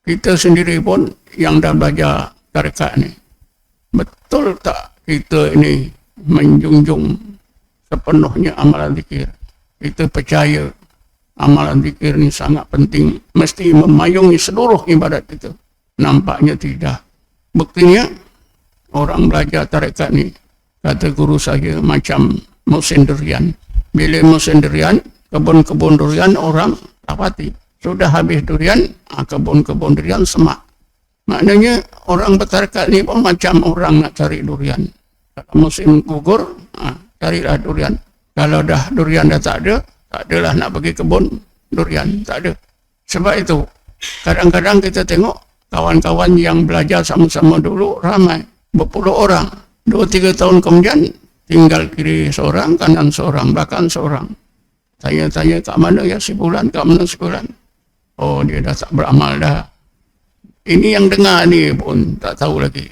Kita sendiri pun yang dah belajar tarekat ni, betul tak kita ini menjunjung sepenuhnya amalan zikir? Kita percaya amalan zikir ni sangat penting, mesti memayungi seluruh ibadat kita. Nampaknya tidak. Buktinya, orang belajar tarekat ni, kata guru saya, macam musim durian. Bila musim durian, kebun-kebun durian orang dapati. Sudah habis durian, kebun-kebun durian semak. Maknanya orang bertarekat ni pun macam orang nak cari durian. Kalau musim gugur, carilah durian. Kalau dah durian dah tak adalah nak pergi kebun durian, tak ada. Sebab itu, kadang-kadang kita tengok kawan-kawan yang belajar sama-sama dulu ramai, berpuluh orang. 2-3 tahun kemudian, tinggal kiri seorang, kanan seorang, belakang seorang. Tanya-tanya kat mana ya si bulan, kat mana si bulan. Oh, dia dah tak beramal dah. Ini yang dengar ni pun tak tahu lagi.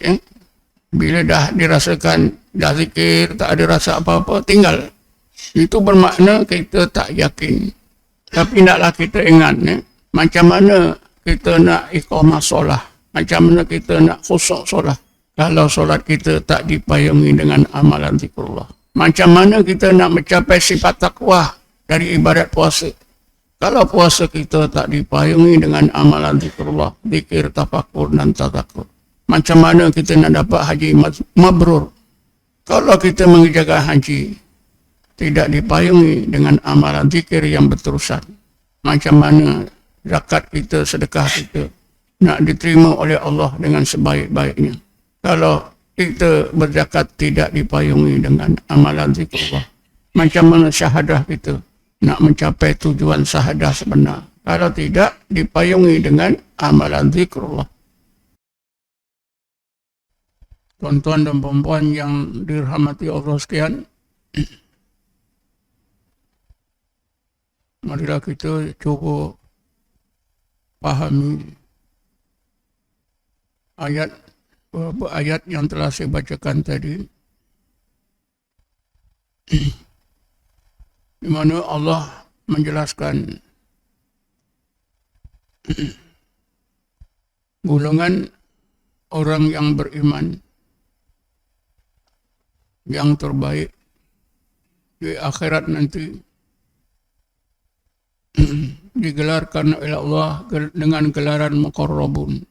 Bila dah dirasakan, dah zikir, tak ada rasa apa-apa, tinggal. Itu bermakna kita tak yakin. Tapi naklah kita ingat, macam mana kita nak iqamah solah, macam mana kita nak khusyuk solah, kalau solat kita tak dipayungi dengan amalan zikrullah. Macam mana kita nak mencapai sifat taqwa dari ibadat puasa, kalau puasa kita tak dipayungi dengan amalan zikrullah, zikir, tafakur dan tadzakur. Macam mana kita nak dapat haji mabrur, kalau kita mengerjakan haji tidak dipayungi dengan amalan zikir yang berterusan. Macam mana zakat kita, sedekah kita nak diterima oleh Allah dengan sebaik-baiknya, kalau kita berzakat tidak dipayungi dengan amalan zikrullah. Macam mana syahadah kita nak mencapai tujuan syahadah sebenar, kalau tidak dipayungi dengan amalan zikrullah. Tuan-tuan dan puan-puan yang dirahmati Allah sekalian, marilah kita cuba fahami beberapa ayat yang telah saya bacakan tadi, di mana Allah menjelaskan golongan orang yang beriman yang terbaik di akhirat nanti digelarkan oleh Allah dengan gelaran muqarrabun.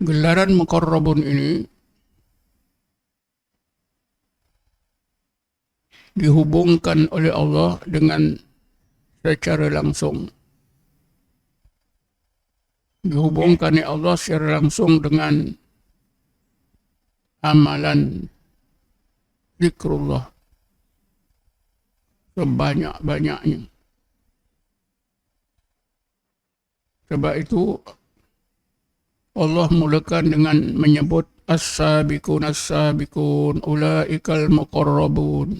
Gelaran muqarrabun ini dihubungkan oleh Allah dengan secara langsung. Dihubungkan oleh Allah secara langsung dengan amalan zikrullah sebanyak-banyaknya. Sebab itu Allah mulakan dengan menyebut as-sabiqun as-sabiqun ulaikal muqarrabun.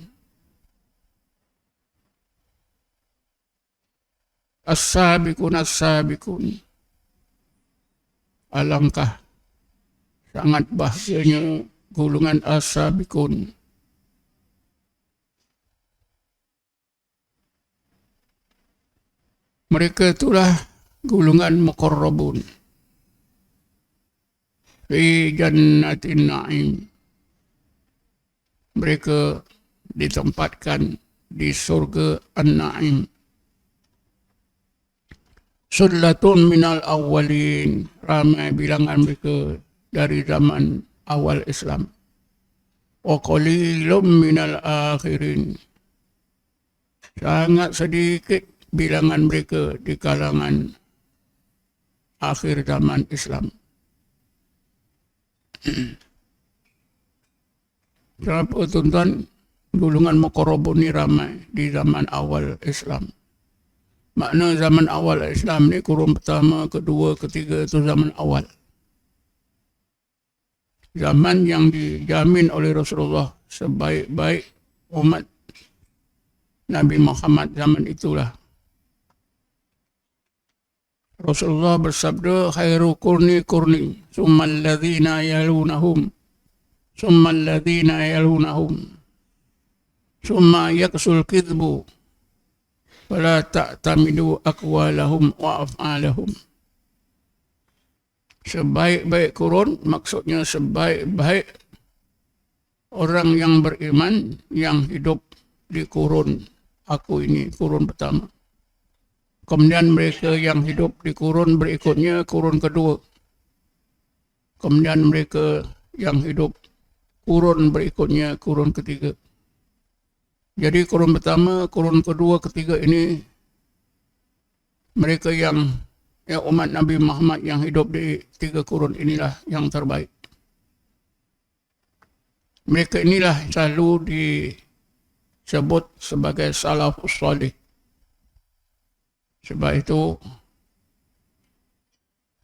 As-sabiqun as-sabiqun, alangkah sangat bahagianya golongan as-sabiqun. Mereka itulah golongan muqarrabun fi jannatin na'im. Mereka ditempatkan di surga an-na'im. Sullatun minal awwalin, ramai bilangan mereka dari zaman awal Islam. Wa qalilum minal akhirin, sangat sedikit bilangan mereka di kalangan akhir zaman Islam. Kenapa tuan-tuan golongan muqarrabun ni ramai di zaman awal Islam? Makna zaman awal Islam ni kurun pertama, kedua, ketiga itu zaman awal. Zaman yang dijamin oleh Rasulullah sebaik-baik umat Nabi Muhammad, zaman itulah. Rasulullah bersabda, khairu kurni kurni, summal ladhina yalunahum, summal ladhina yalunahum. summa yaksul kidbu fala ta'tamidu aqwalahum wa af'alahum. Sebaik-baik kurun, maksudnya sebaik-baik orang yang beriman yang hidup di kurun aku ini, kurun pertama. Kemudian mereka yang hidup di kurun berikutnya, kurun kedua. Kemudian mereka yang hidup kurun berikutnya, kurun ketiga. Jadi kurun pertama, kurun kedua, ketiga ini mereka yang umat Nabi Muhammad yang hidup di 3 kurun inilah yang terbaik. Mereka inilah selalu disebut sebagai salafus salih. Sebab itu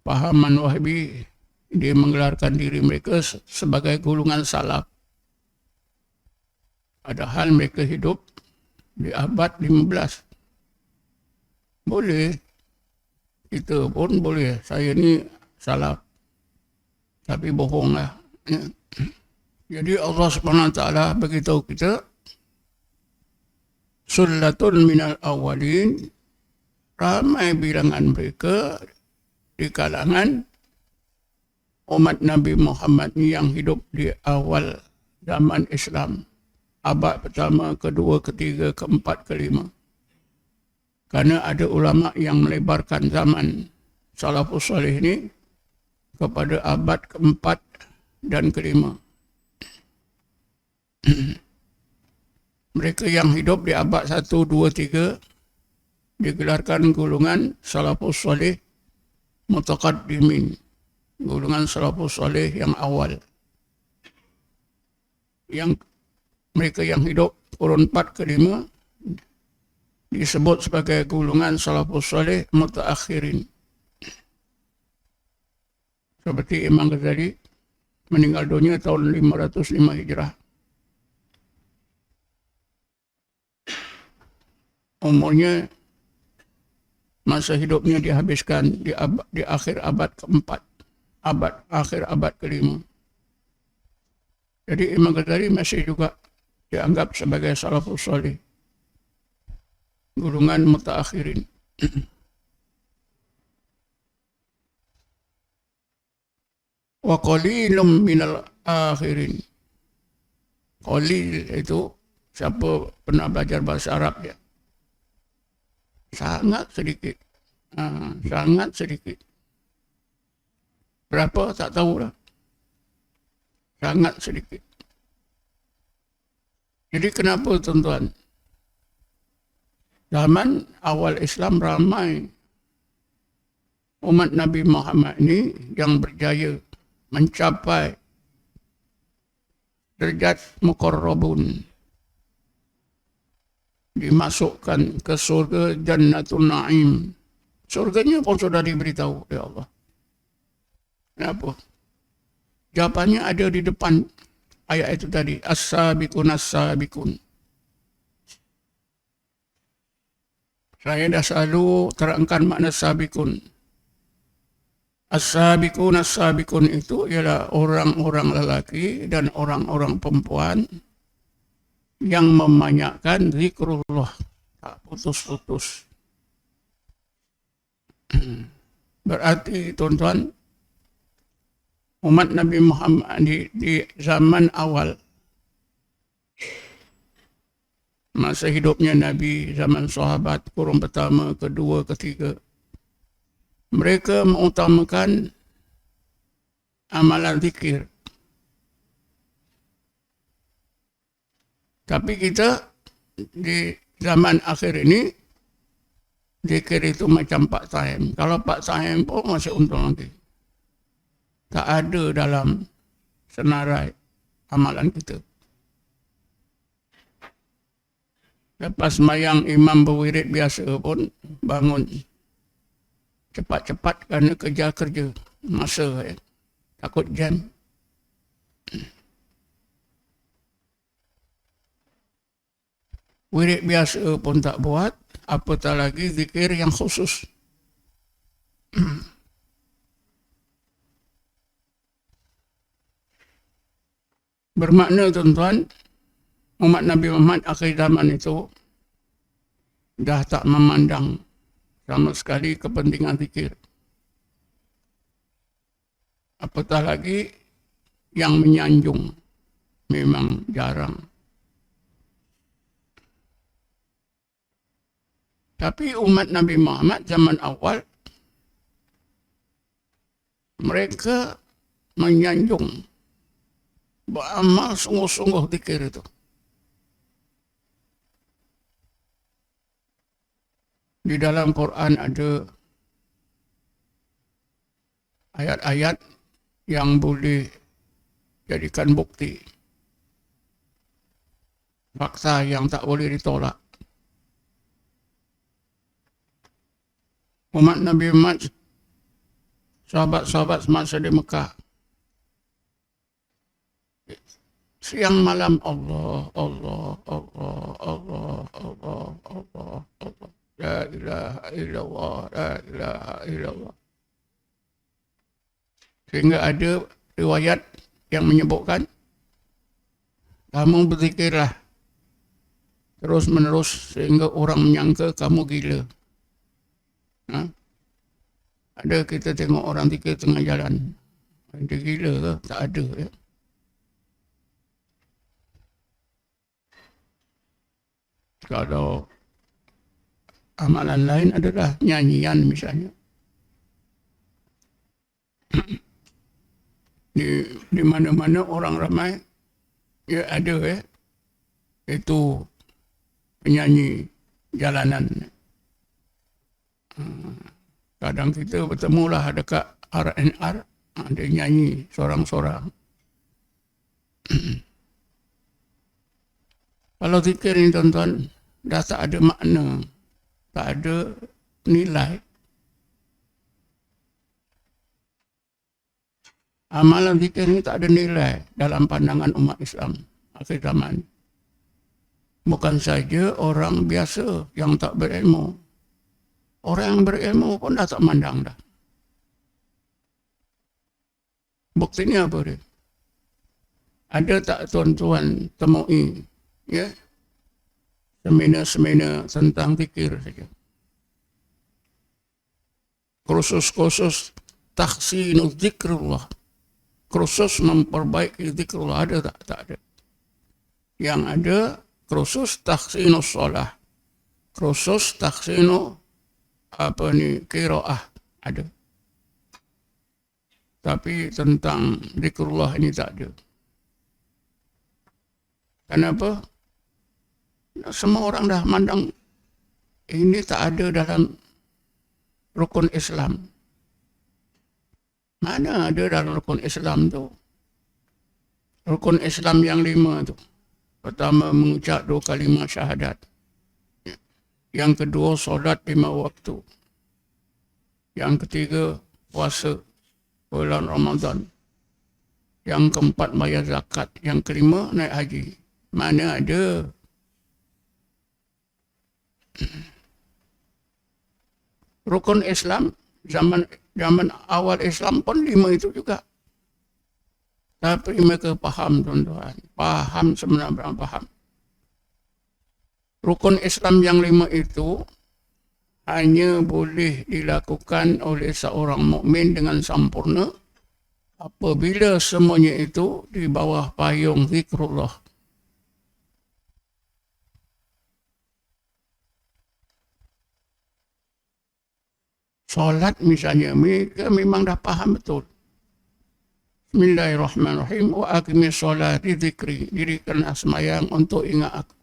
pahaman Wahabi dia menggelarkan diri mereka sebagai golongan salaf. Padahal mereka hidup di abad 15. Boleh, kita pun boleh. Saya ni salaf, tapi bohonglah. Jadi Allah SWT beritahu kita, sullatun minal awalin, ramai bilangan mereka di kalangan umat Nabi Muhammad yang hidup di awal zaman Islam. Abad pertama, kedua, ketiga, keempat, kelima. Karena ada ulama yang melebarkan zaman salafus salih ini kepada abad keempat dan kelima. Mereka yang hidup di abad 1, 2, 3 digelarkan golongan salafus salih mutaqaddimin. Golongan salafus salih yang awal. Yang mereka yang hidup kurun 4 ke 5 disebut sebagai golongan salafus salih mutaakhirin. Seperti Imam Ghazali meninggal dunia tahun 505 Hijrah. Umurnya, masa hidupnya dihabiskan di akhir abad keempat, akhir abad kelima. Jadi Imam Ghazali masih juga dianggap sebagai salafus salih, golongan mutaakhirin. Wa qalilum minal akhirin. Qalil itu, siapa pernah belajar bahasa Arab ya, sangat sedikit. Sangat sedikit. Berapa tak tahu lah. Sangat sedikit. Jadi kenapa tuan-tuan? Zaman awal Islam ramai umat Nabi Muhammad ini yang berjaya mencapai derajat muqarrabun, dimasukkan ke surga Jannatul Naim. Surganya pun sudah diberitahu oleh Allah. Kenapa? Jawapannya ada di depan ayat itu tadi. As-sabiqun as-sabiqun. Saya dah selalu terangkan makna sabiqun. As-sabiqun as-sabiqun itu ialah orang-orang lelaki dan orang-orang perempuan yang memanyakkan zikrullah, tak putus-putus. Berarti tuan-tuan, umat Nabi Muhammad di zaman awal, masa hidupnya Nabi, zaman sahabat, kurun pertama, kedua, ketiga, mereka mengutamakan amalan zikir. Tapi kita di zaman akhir ini, zikir itu macam Pak Tahem. Kalau Pak Tahem pun masih untung lagi. Tak ada dalam senarai amalan kita. Lepas sembahyang imam berwirid biasa pun bangun cepat-cepat kerana kerja masa takut jam. Wirid biasa pun tak buat, apatah lagi zikir yang khusus. Bermakna tuan-tuan, umat Nabi Muhammad akhir zaman itu dah tak memandang sama sekali kepentingan zikir. Apatah lagi yang menyanjung, memang jarang. Tapi umat Nabi Muhammad zaman awal, mereka menyanjung, beramal sungguh-sungguh zikir itu. Di dalam Quran ada ayat-ayat yang boleh jadikan bukti, fakta yang tak boleh ditolak. Umat Nabi Muhammad, sahabat-sahabat semasa di Mekah, siang malam Allah, Allah, Allah, Allah, Allah, Allah, Allah, la ilaha illallah, la ilaha illallah. Sehingga ada riwayat yang menyebutkan, kamu berzikirlah terus menerus sehingga orang menyangka kamu gila. Ada kita tengok orang zikir tengah jalan, dia gila ke? Tak ada ya. Kalau amalan lain adalah nyanyian misalnya. Di mana-mana orang ramai, ya ada ya, itu penyanyi jalanan. Kadang kita bertemulah dekat RNR, dia nyanyi seorang-seorang. Kalau zikir ni tuan-tuan, dah tak ada makna, tak ada nilai. Amalan zikir ni tak ada nilai dalam pandangan umat Islam akhir zaman. Bukan saja orang biasa yang tak berilmu, orang yang berilmu pun dah tak mandang dah. Buktinya apa dia? Ada tak tuan-tuan temui, ya, seminar-seminar tentang zikir saja. Kursus-kursus tahsinul zikrullah, kursus memperbaiki zikrullah, ada tak? Tak ada. Yang ada kursus tahsinus solah, kursus tahsinu qiraah, ada. Tapi tentang zikrullah ini tak ada. Kenapa? Semua orang dah mandang ini tak ada dalam rukun Islam. Mana ada dalam rukun Islam tu? Rukun Islam yang 5 tu. Pertama, mengucap 2 kalimah syahadat. Yang kedua, solat 5 waktu. Yang ketiga, puasa bulan Ramadan. Yang keempat, bayar zakat. Yang kelima, naik haji. Mana ada? Rukun Islam, zaman awal Islam pun 5 itu juga. Tapi mereka faham, tuan-tuan. Faham, sebenarnya faham. Rukun Islam yang 5 itu hanya boleh dilakukan oleh seorang mukmin dengan sempurna apabila semuanya itu di bawah payung zikrullah. Solat misalnya, mereka memang dah faham betul. Bismillahirrahmanirrahim. Wa aqimis sholati dzikri. Dirikanlah sembahyang untuk ingat aku.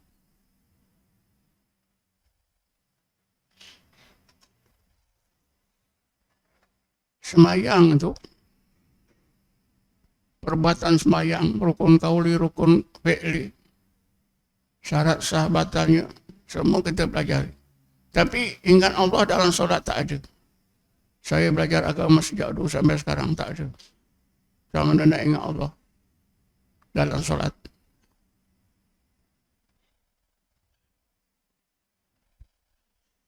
Sembahyang itu, perbuatan sembahyang, rukun qauli, rukun fi'li, syarat sah batalnya, semua kita pelajari. Tapi ingat Allah dalam solat tak ada. Saya belajar agama sejak dulu sampai sekarang tak ada. Sama nak ingat Allah dalam solat.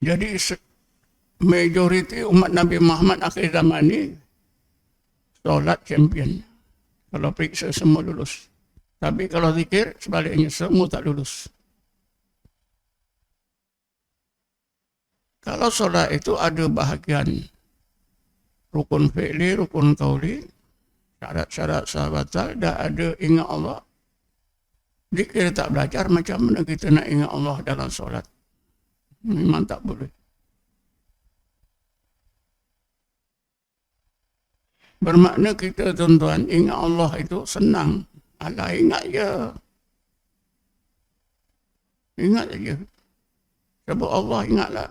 Jadi majoriti umat Nabi Muhammad akhir zaman ni solat champion. Kalau periksa semua lulus. Tapi kalau zikir, sebaliknya semua tak lulus. Kalau solat itu ada bahagian rukun fi'li, rukun qauli, syarat-syarat sah batal, dah ada ingat Allah. Zikir tak belajar, macam mana kita nak ingat Allah dalam solat? Memang tak boleh. Bermakna kita tuan-tuan, ingat Allah itu senang. Alah, ingat je. Ingat saja. Sebab Allah ingatlah.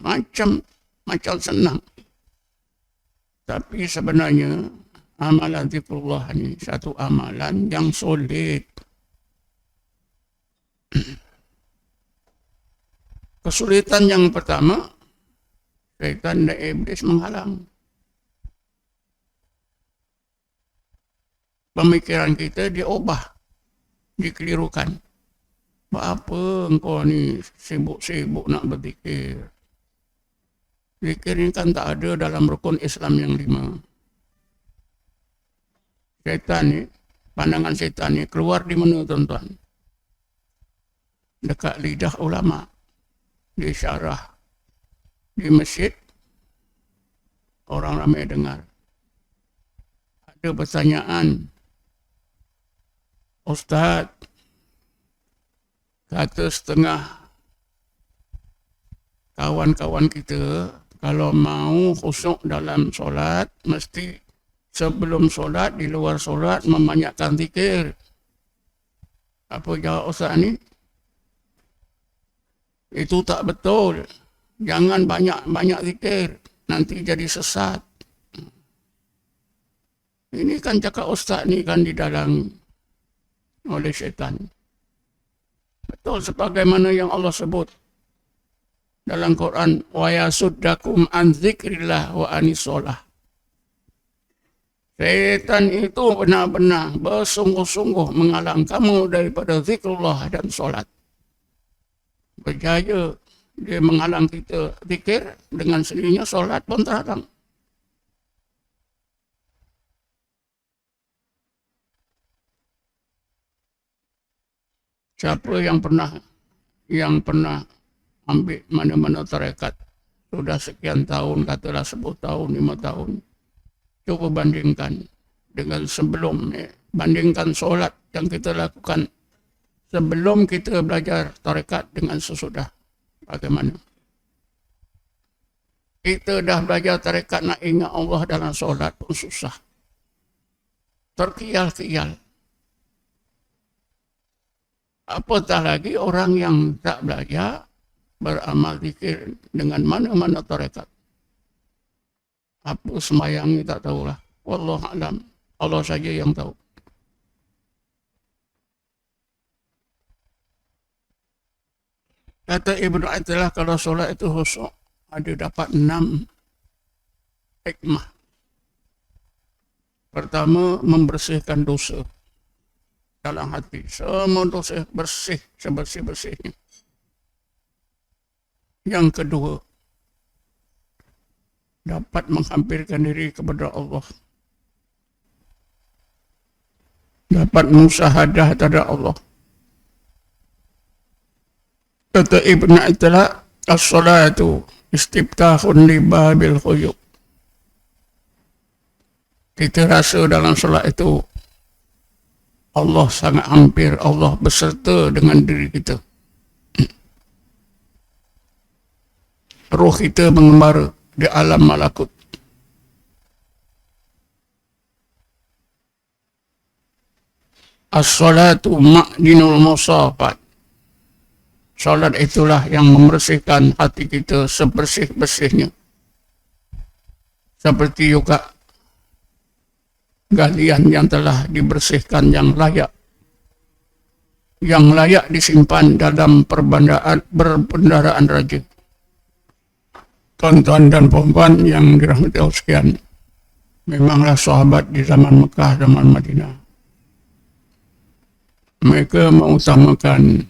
Macam senang. Tapi sebenarnya, amalan zikrullah ni satu amalan yang sulit. Kesulitan yang pertama, syaitan dan iblis menghalang. Pemikiran kita diubah, dikelirukan. Apa engkau ni sibuk-sibuk nak berzikir? Zikir ni kan tak ada dalam rukun Islam yang 5. Syaitan ni, pandangan syaitan ni keluar di mana tuan-tuan? Dekat lidah ulama, di syarah, di masjid, orang ramai dengar. Ada pertanyaan, Ustaz, kata setengah kawan-kawan kita, kalau mau khusyuk dalam solat, mesti sebelum solat, di luar solat, membanyakkan zikir. Apa jawab Ustaz ni? Itu tak betul. Jangan banyak-banyak zikir, nanti jadi sesat. Ini kan cakap Ustaz ni kan didalangi oleh syaitan. Betul sebagaimana yang Allah sebut dalam Quran, wa yasuddakum an dzikrillah wa anis shalah. Syaitan itu benar-benar bersungguh-sungguh menghalang kamu daripada zikrullah dan solat. Berjaya dia menghalang kita zikir, dengan sendirinya solat pun terhalang. Siapa yang pernah ambil mana-mana tarekat sudah sekian tahun, katalah 10 tahun, 5 tahun, cuba bandingkan dengan sebelum ni. Bandingkan solat yang kita lakukan sebelum kita belajar tarekat dengan sesudah. Bagaimana? Kita dah belajar tarekat, nak ingat Allah dalam solat pun susah. Terkial-kial. Apatah lagi orang yang tak belajar beramal zikir dengan mana-mana tarekat. Apa sembahyang ni tak tahulah. Wallahu a'lam. Allah saja yang tahu. Kata Ibnu Athilah, kalau solat itu khusyuk, ada dapat 6 hikmah. Pertama, membersihkan dosa dalam hati. Semua dosa bersih, sebersih-bersihnya. Yang kedua, dapat menghampirkan diri kepada Allah. Dapat musyahadah terhadap Allah. Kata Ibn Athilah, as-salatu istiftahun li babil khuyub. Kita rasa dalam solat itu Allah sangat hampir, Allah beserta dengan diri kita. Roh kita mengembara di alam malakut. As-salatu ma'dinul musafat. Salat itulah yang membersihkan hati kita sebersih-bersihnya. Seperti juga galian yang telah dibersihkan yang layak disimpan dalam perbendaharaan raja. Tuan-tuan dan puan yang dirahmati Allah sekalian, memanglah sahabat di zaman Mekah, zaman Madinah, mereka mengutamakan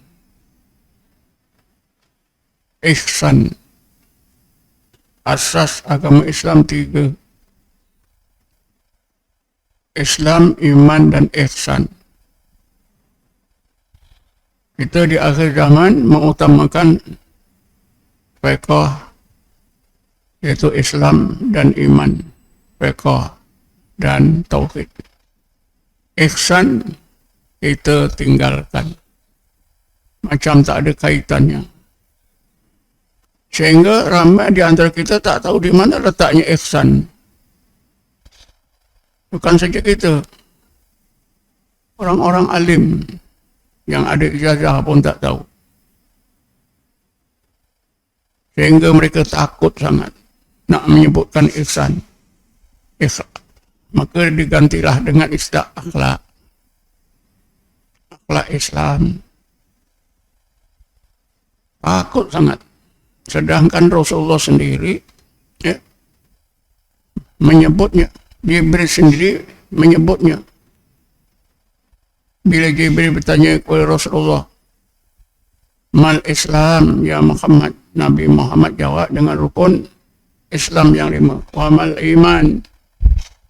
ihsan. Asas agama Islam 3. Islam, iman, dan ihsan. Kita di akhir zaman mengutamakan fiqh, yaitu Islam dan iman, fiqh dan tauhid. Ihsan kita tinggalkan, macam tak ada kaitannya. Sehingga ramai di antara kita tak tahu di mana letaknya ihsan. Bukan saja kita, orang-orang alim yang ada ijazah pun tak tahu. Sehingga mereka takut sangat nak menyebutkan ihsan. Maka digantilah dengan istilah akhlak. Akhlak Islam. Takut sangat. Sedangkan Rasulullah sendiri menyebutnya. Jibril sendiri menyebutnya. Bila Jibril bertanya kepada Rasulullah, mal Islam ya Muhammad, Nabi Muhammad jawab dengan rukun Islam yang 5. Wa mal iman,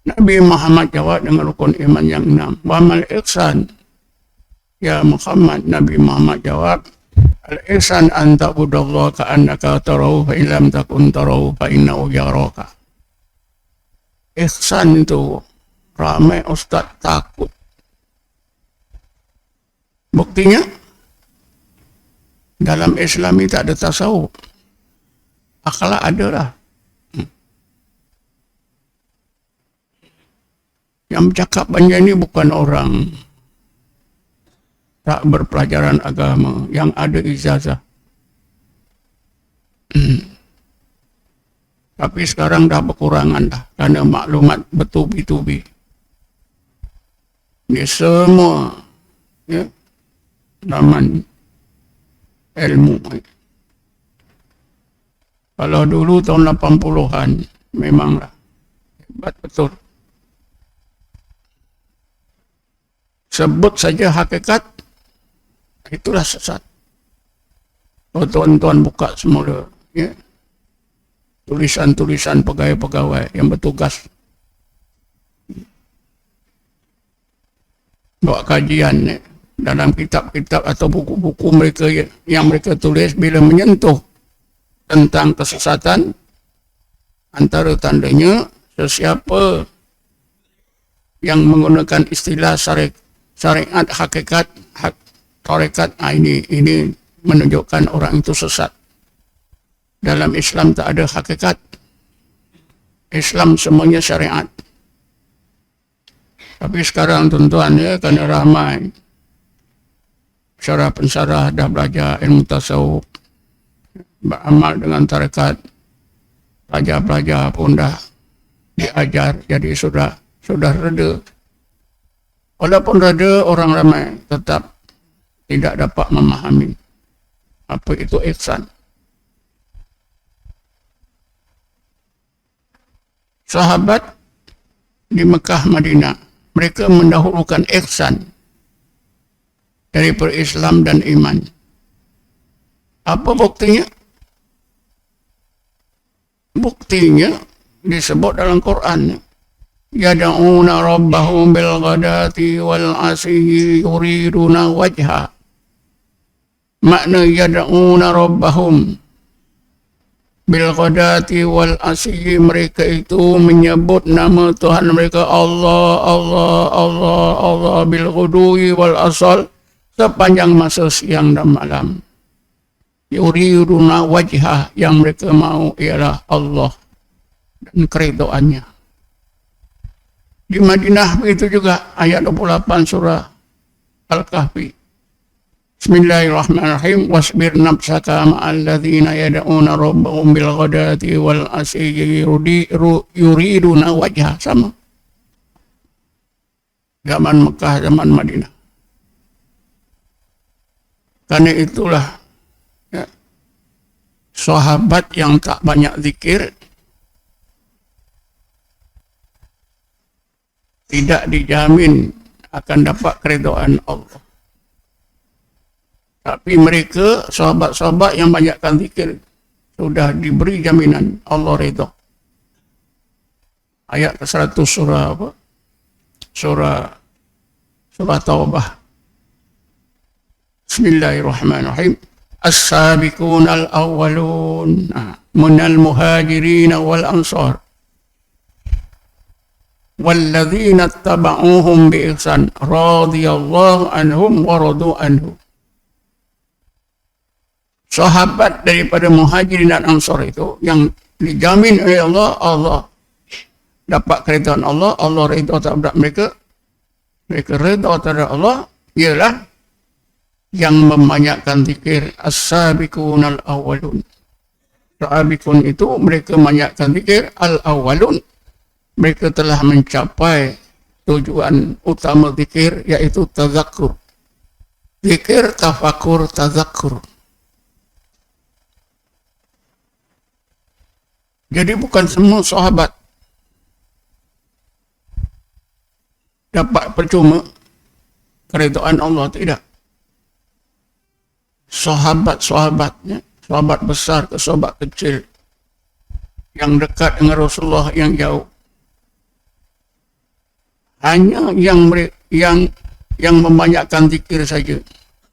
Nabi Muhammad jawab dengan rukun iman yang 6. Wa mal ihsan ya Muhammad, Nabi Muhammad jawab, al-ihsan an ta'budallaha ka'annaka tarahu fa in lam takun tarahu fa innahu yaraka. Ihsan itu ramai ustaz takut. Buktinya dalam Islam ini tak ada tasawuf. Akhlak ada lah. Yang bercakap banyak ini bukan orang tak berpelajaran agama, yang ada ijazah. Tapi sekarang dah berkurangan dah, kerana maklumat bertubi-tubi. Ini semua zaman ilmu. Kalau dulu tahun 80-an, memanglah hebat betul. Sebut saja hakikat, itulah sesat. Oh, tuan-tuan buka semula tulisan-tulisan pegawai-pegawai yang bertugas buat kajian dalam kitab-kitab atau buku-buku mereka yang mereka tulis, bila menyentuh tentang kesesatan, antara tandanya sesiapa yang menggunakan istilah syariat hakikat, tarekat, ini menunjukkan orang itu sesat. Dalam Islam tak ada hakikat. Islam semuanya syariat. Tapi sekarang tuan-tuan kerana ramai pensyarah dah belajar ilmu tasawuf, beramal dengan tarekat, pelajar-pelajar pun dah diajar, jadi sudah reda. Walaupun reda, orang ramai tetap tidak dapat memahami apa itu ihsan. Sahabat di Mekah, Madinah, mereka mendahulukan ihsan daripada Islam dan iman. Apa buktinya? Buktinya disebut dalam Quran. Yad'una rabbahum bil ghadati wal asyi yuriduna wajha. Makna yad'una rabbahum bil ghadati wal asyi, mereka itu menyebut nama Tuhan mereka Allah, Allah, Allah, Allah bil ghudwi wal asal, sepanjang masa siang dan malam. Yuriduna wajha, yang mereka mau ialah Allah dan keridhaannya. Di Madinah begitu juga, ayat 28 surah Al-Kahfi. Bismillahirrahmanirrahim. Wasbir nafsaka ma'al ladzina yad'una rabbahum bil ghadati wal asyi yuriduna wajha. Sama. Zaman Mekah, zaman Madinah. Karena itulah sahabat yang tak banyak zikir tidak dijamin akan dapat keridhaan Allah. Tapi mereka, sahabat-sahabat yang banyakkan zikir, sudah diberi jaminan Allah redha. Ayat ke-100 surah apa? Surah Taubah. Bismillahirrahmanirrahim. As-sabiqun al-awwalun minal muhajirin wal ansar walladzina ittaba'uuhum bi ihsan radhiyallahu anhum wa radu anhu. Sahabat daripada muhajirin dan ansar itu yang dijamin oleh Allah, Allah dapat keridhaan Allah, Allah redha terhadap mereka, mereka redha terhadap Allah, ialah yang membanyakkan zikir. As-sabiqun al-awwalun. Sabiqun itu mereka banyakkan zikir, al-awwalun mereka telah mencapai tujuan utama zikir, iaitu tazakkur. Zikir, tafakur, tazakkur. Jadi bukan semua sahabat dapat percuma keridhaan Allah, tidak. Sahabat-sahabatnya, sahabat besar ke sahabat kecil, yang dekat dengan Rasulullah, yang jauh, hanya yang membanyakkan zikir saja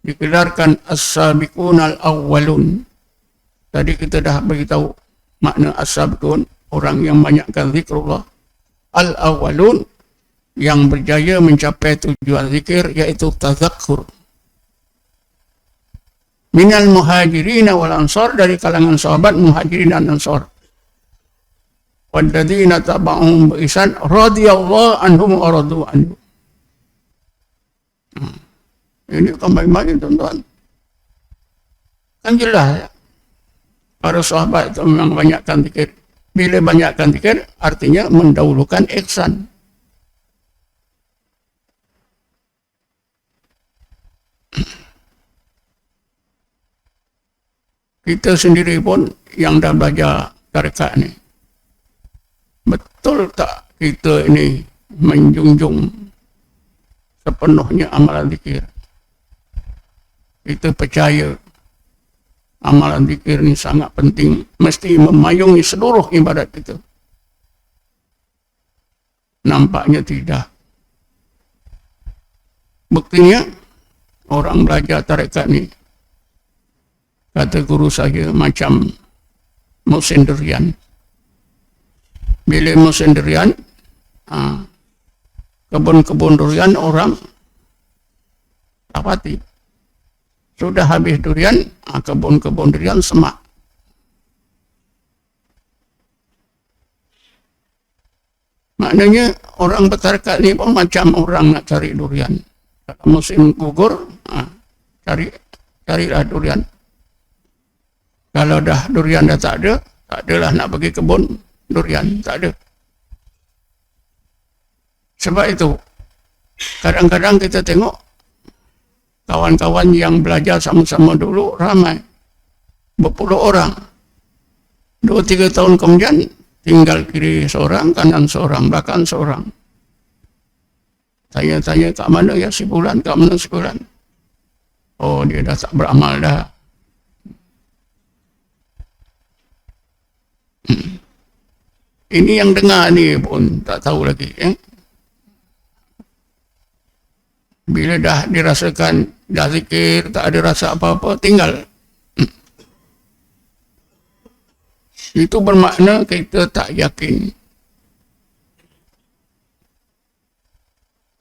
dikedarkan as-sabiqun al-awwalun. Tadi kita dah beritahu makna as-sabiqun, orang yang banyakkan zikrullah. Al-awwalun, yang berjaya mencapai tujuan zikir, iaitu tazakkur. Minal muhajirin wal ansar, dari kalangan sahabat muhajirin dan ansar. Walladzina taba'uhum bi ihsan radhiyallahu anhum wa radu anhu. Ini kan baik-baik, tuan-tuan. Kan jelas ya. Para sahabat itu memang banyakkan zikir. Bila banyakkan zikir, artinya mendahulukan ihsan. Kita sendiri pun yang dah belajar tarekat ni, betul tak kita ini menjunjung sepenuhnya amalan zikir? Kita percaya amalan zikir ni sangat penting, mesti memayungi seluruh ibadat kita. Nampaknya tidak. Buktinya, orang belajar tarekat ni, kata guru saya, macam musim durian. Bila musim durian, kebun-kebun durian orang dapati. Sudah habis durian, kebun-kebun durian semak. Maknanya orang bertarekat ni pun macam orang nak cari durian. Kalau musim gugur, carilah durian. Kalau dah durian dah tak adalah nak pergi kebun durian, tak ada. Sebab itu, kadang-kadang kita tengok kawan-kawan yang belajar sama-sama dulu ramai, berpuluh orang. 2-3 tahun kemudian tinggal kiri seorang, kanan seorang, belakang seorang. Tanya-tanya, kat mana ya si Fulan, kat mana si Fulan? Oh, dia dah tak beramal dah. Ini yang dengar ni pun tak tahu lagi. Bila dah dirasakan, dah zikir, tak ada rasa apa-apa, tinggal. Itu bermakna kita tak yakin.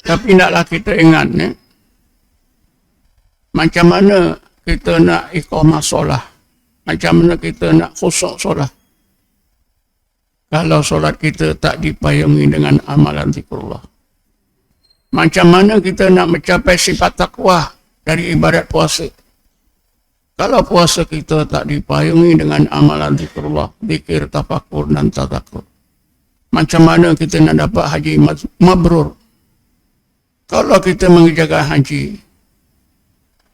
Tapi naklah kita ingat, macam mana kita nak iqamah solat, macam mana kita nak khusyuk solat, kalau solat kita tak dipayungi dengan amalan zikrullah. Macam mana kita nak mencapai sifat takwa dari ibadat puasa, kalau puasa kita tak dipayungi dengan amalan zikrullah, zikir, tafakur dan tadzakur. Macam mana kita nak dapat haji mabrur, kalau kita mengerjakan haji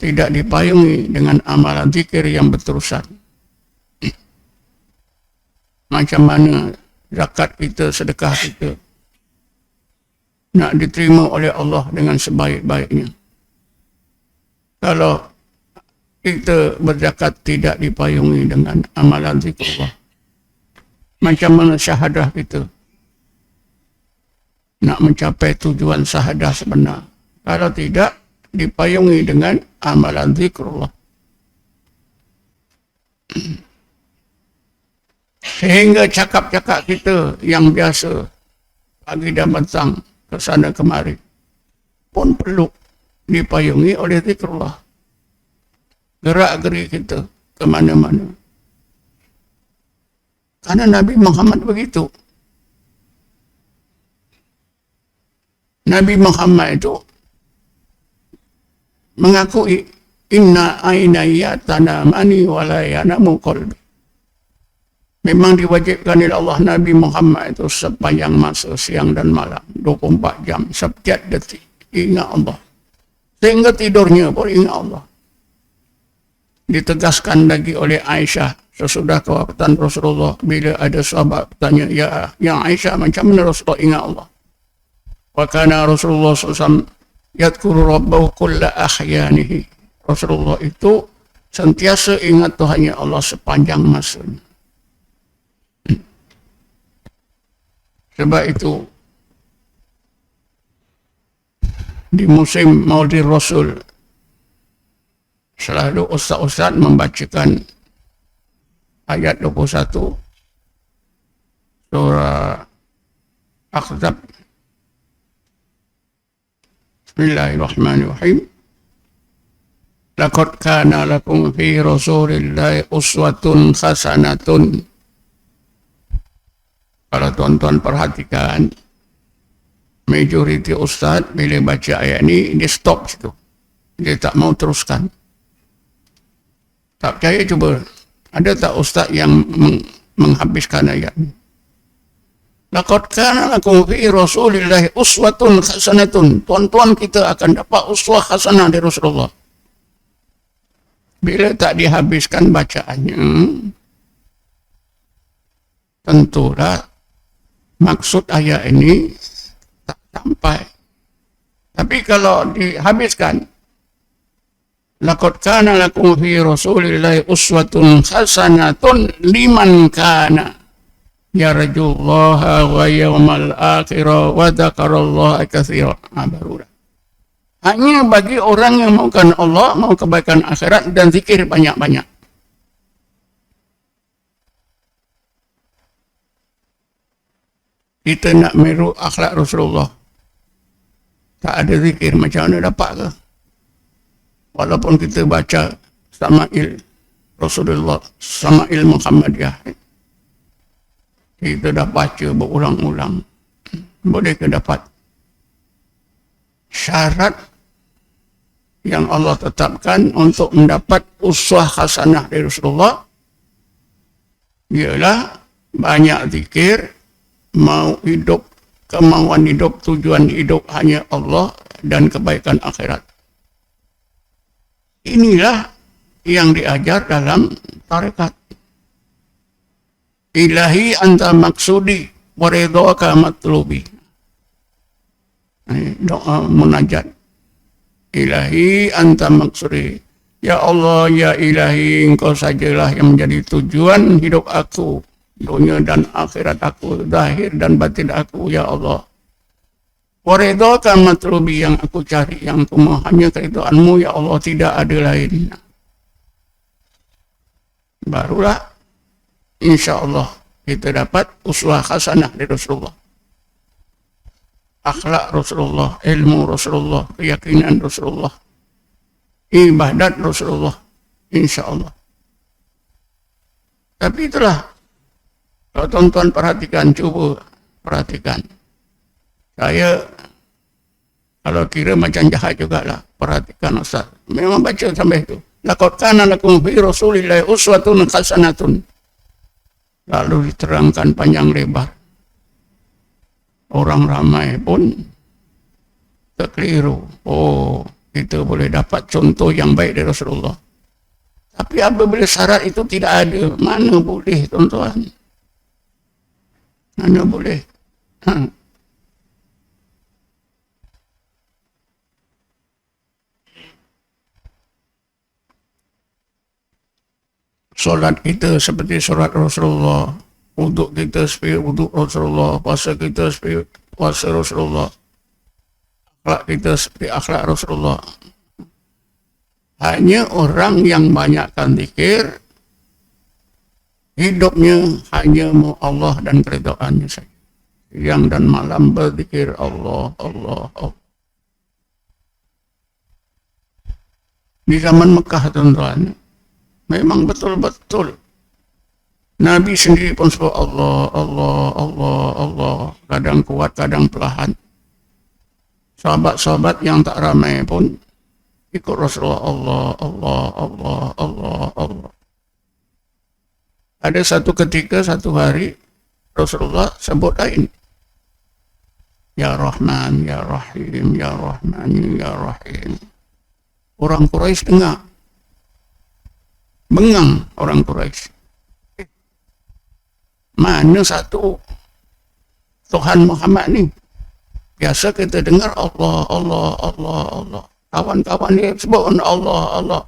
tidak dipayungi dengan amalan zikir yang berterusan. Macam mana zakat kita, sedekah kita nak diterima oleh Allah dengan sebaik-baiknya, kalau kita berzakat tidak dipayungi dengan amalan zikrullah? Macam mana syahadah kita nak mencapai tujuan syahadah sebenar, kalau tidak dipayungi dengan amalan zikrullah. Sehingga cakap-cakap kita yang biasa pagi dan petang ke sana kemari pun perlu dipayungi oleh zikrullah. Gerak-geri kita ke mana-mana. Karena Nabi Muhammad begitu. Nabi Muhammad itu mengakui inna ainaya tanamani wala yanamu qalbi. Memang diwajibkan oleh Allah Nabi Muhammad itu sepanjang masa siang dan malam 24 jam setiap detik ingat Allah. Sehingga tidurnya pun ingat Allah. Ditegaskan lagi oleh Aisyah sesudah kewafatan Rasulullah bila ada sahabat bertanya, ya Aisyah, macam mana Rasulullah ingat Allah? Wa kana Rasulullah SAW yadhkuru rabbahu kulla ahyanihi. Rasulullah itu sentiasa ingat Tuhannya Allah sepanjang masanya. Sebab itu di musim Maulid Rasul selalu ustaz-ustaz membacakan ayat 21 surah Ahzab. Bismillahirrahmanirrahim. Laqad kana lakum fi Rasulillahi uswatun hasanatun. Kalau tuan-tuan perhatikan, majoriti ustaz bila baca ayat ini, dia stop situ. Dia tak mau teruskan. Tak percaya cuba. Ada tak ustaz yang menghabiskan ayat ini? Laqad kana lakum fi Rasulillahi uswatun hasanatun. Tuan-tuan kita akan dapat uswah hasanah dari Rasulullah. Bila tak dihabiskan bacaannya, tentulah maksud ayat ini tak sampai. Tapi kalau dihabiskan, laqad kana lakum fi Rasulillahi uswatun hasanatun liman kana yarjullaha wa yawmal akhirah wa dzakarallaha katsiran. Barulah. Hanya bagi orang yang maukan Allah, mau kebaikan akhirat dan zikir banyak-banyak. Kita nak meniru akhlak Rasulullah, tak ada zikir, macam mana dapat ke? Walaupun kita baca Sama'il Rasulullah, Sama'il Muhammadiyah, kita dah baca berulang-ulang, boleh ke dapat? Syarat yang Allah tetapkan untuk mendapat uswah hasanah dari Rasulullah ialah banyak zikir, mau hidup, kemauan hidup, tujuan hidup hanya Allah dan kebaikan akhirat. Inilah yang diajar dalam tarekat. Ilahi anta maksudi wa ridhaka matlubi. Doa munajat. Ilahi anta maksudi. Ya Allah, ya Ilahi, engkau sajalah yang menjadi tujuan hidup aku, dunia dan akhirat aku, zahir dan batin aku, ya Allah. Wa ridhaka matlubi, yang aku cari, yang aku mau hanya keridhaanmu, ya Allah, tidak ada lain. Barulah InsyaAllah kita dapat uswah hasanah dari Rasulullah. Akhlak Rasulullah, ilmu Rasulullah, keyakinan Rasulullah, ibadat Rasulullah, InsyaAllah. Tapi itulah, kalau tuan-tuan perhatikan, cuba perhatikan. Saya, kalau kira macam jahat jugalah, perhatikan Ustaz. Memang baca sampai itu. Laqad kana lakum fi Rasulillahi uswatun hasanatun. Lalu diterangkan panjang lebar. Orang ramai pun terkeliru. Oh, kita boleh dapat contoh yang baik dari Rasulullah. Tapi apabila syarat itu tidak ada, mana boleh tuan-tuan? Mana boleh? Solat kita seperti solat Rasulullah, wuduk kita seperti wuduk Rasulullah, puasa kita seperti puasa Rasulullah, akhlak kita seperti akhlak Rasulullah. Hanya orang yang banyakkan zikir, hidupnya hanya mau Allah dan keridhaannya saja. Siang dan malam berzikir Allah, Allah, Allah. Di zaman Mekah, tuan-tuan, memang betul-betul Nabi sendiri pun sebut Allah, Allah, Allah, Allah. Kadang kuat, kadang perlahan. Sahabat-sahabat yang tak ramai pun ikut Rasulullah, Allah, Allah, Allah, Allah, Allah. Ada satu ketika, satu hari, Rasulullah sebut lain. Ya Rahman, Ya Rahim, Ya Rahman, Ya Rahim. Orang Quraisy dengar. Bengang orang Quraisy. Mana satu Tuhan Muhammad ni? Biasa kita dengar Allah, Allah, Allah, Allah. Kawan-kawan dia sebut Allah, Allah.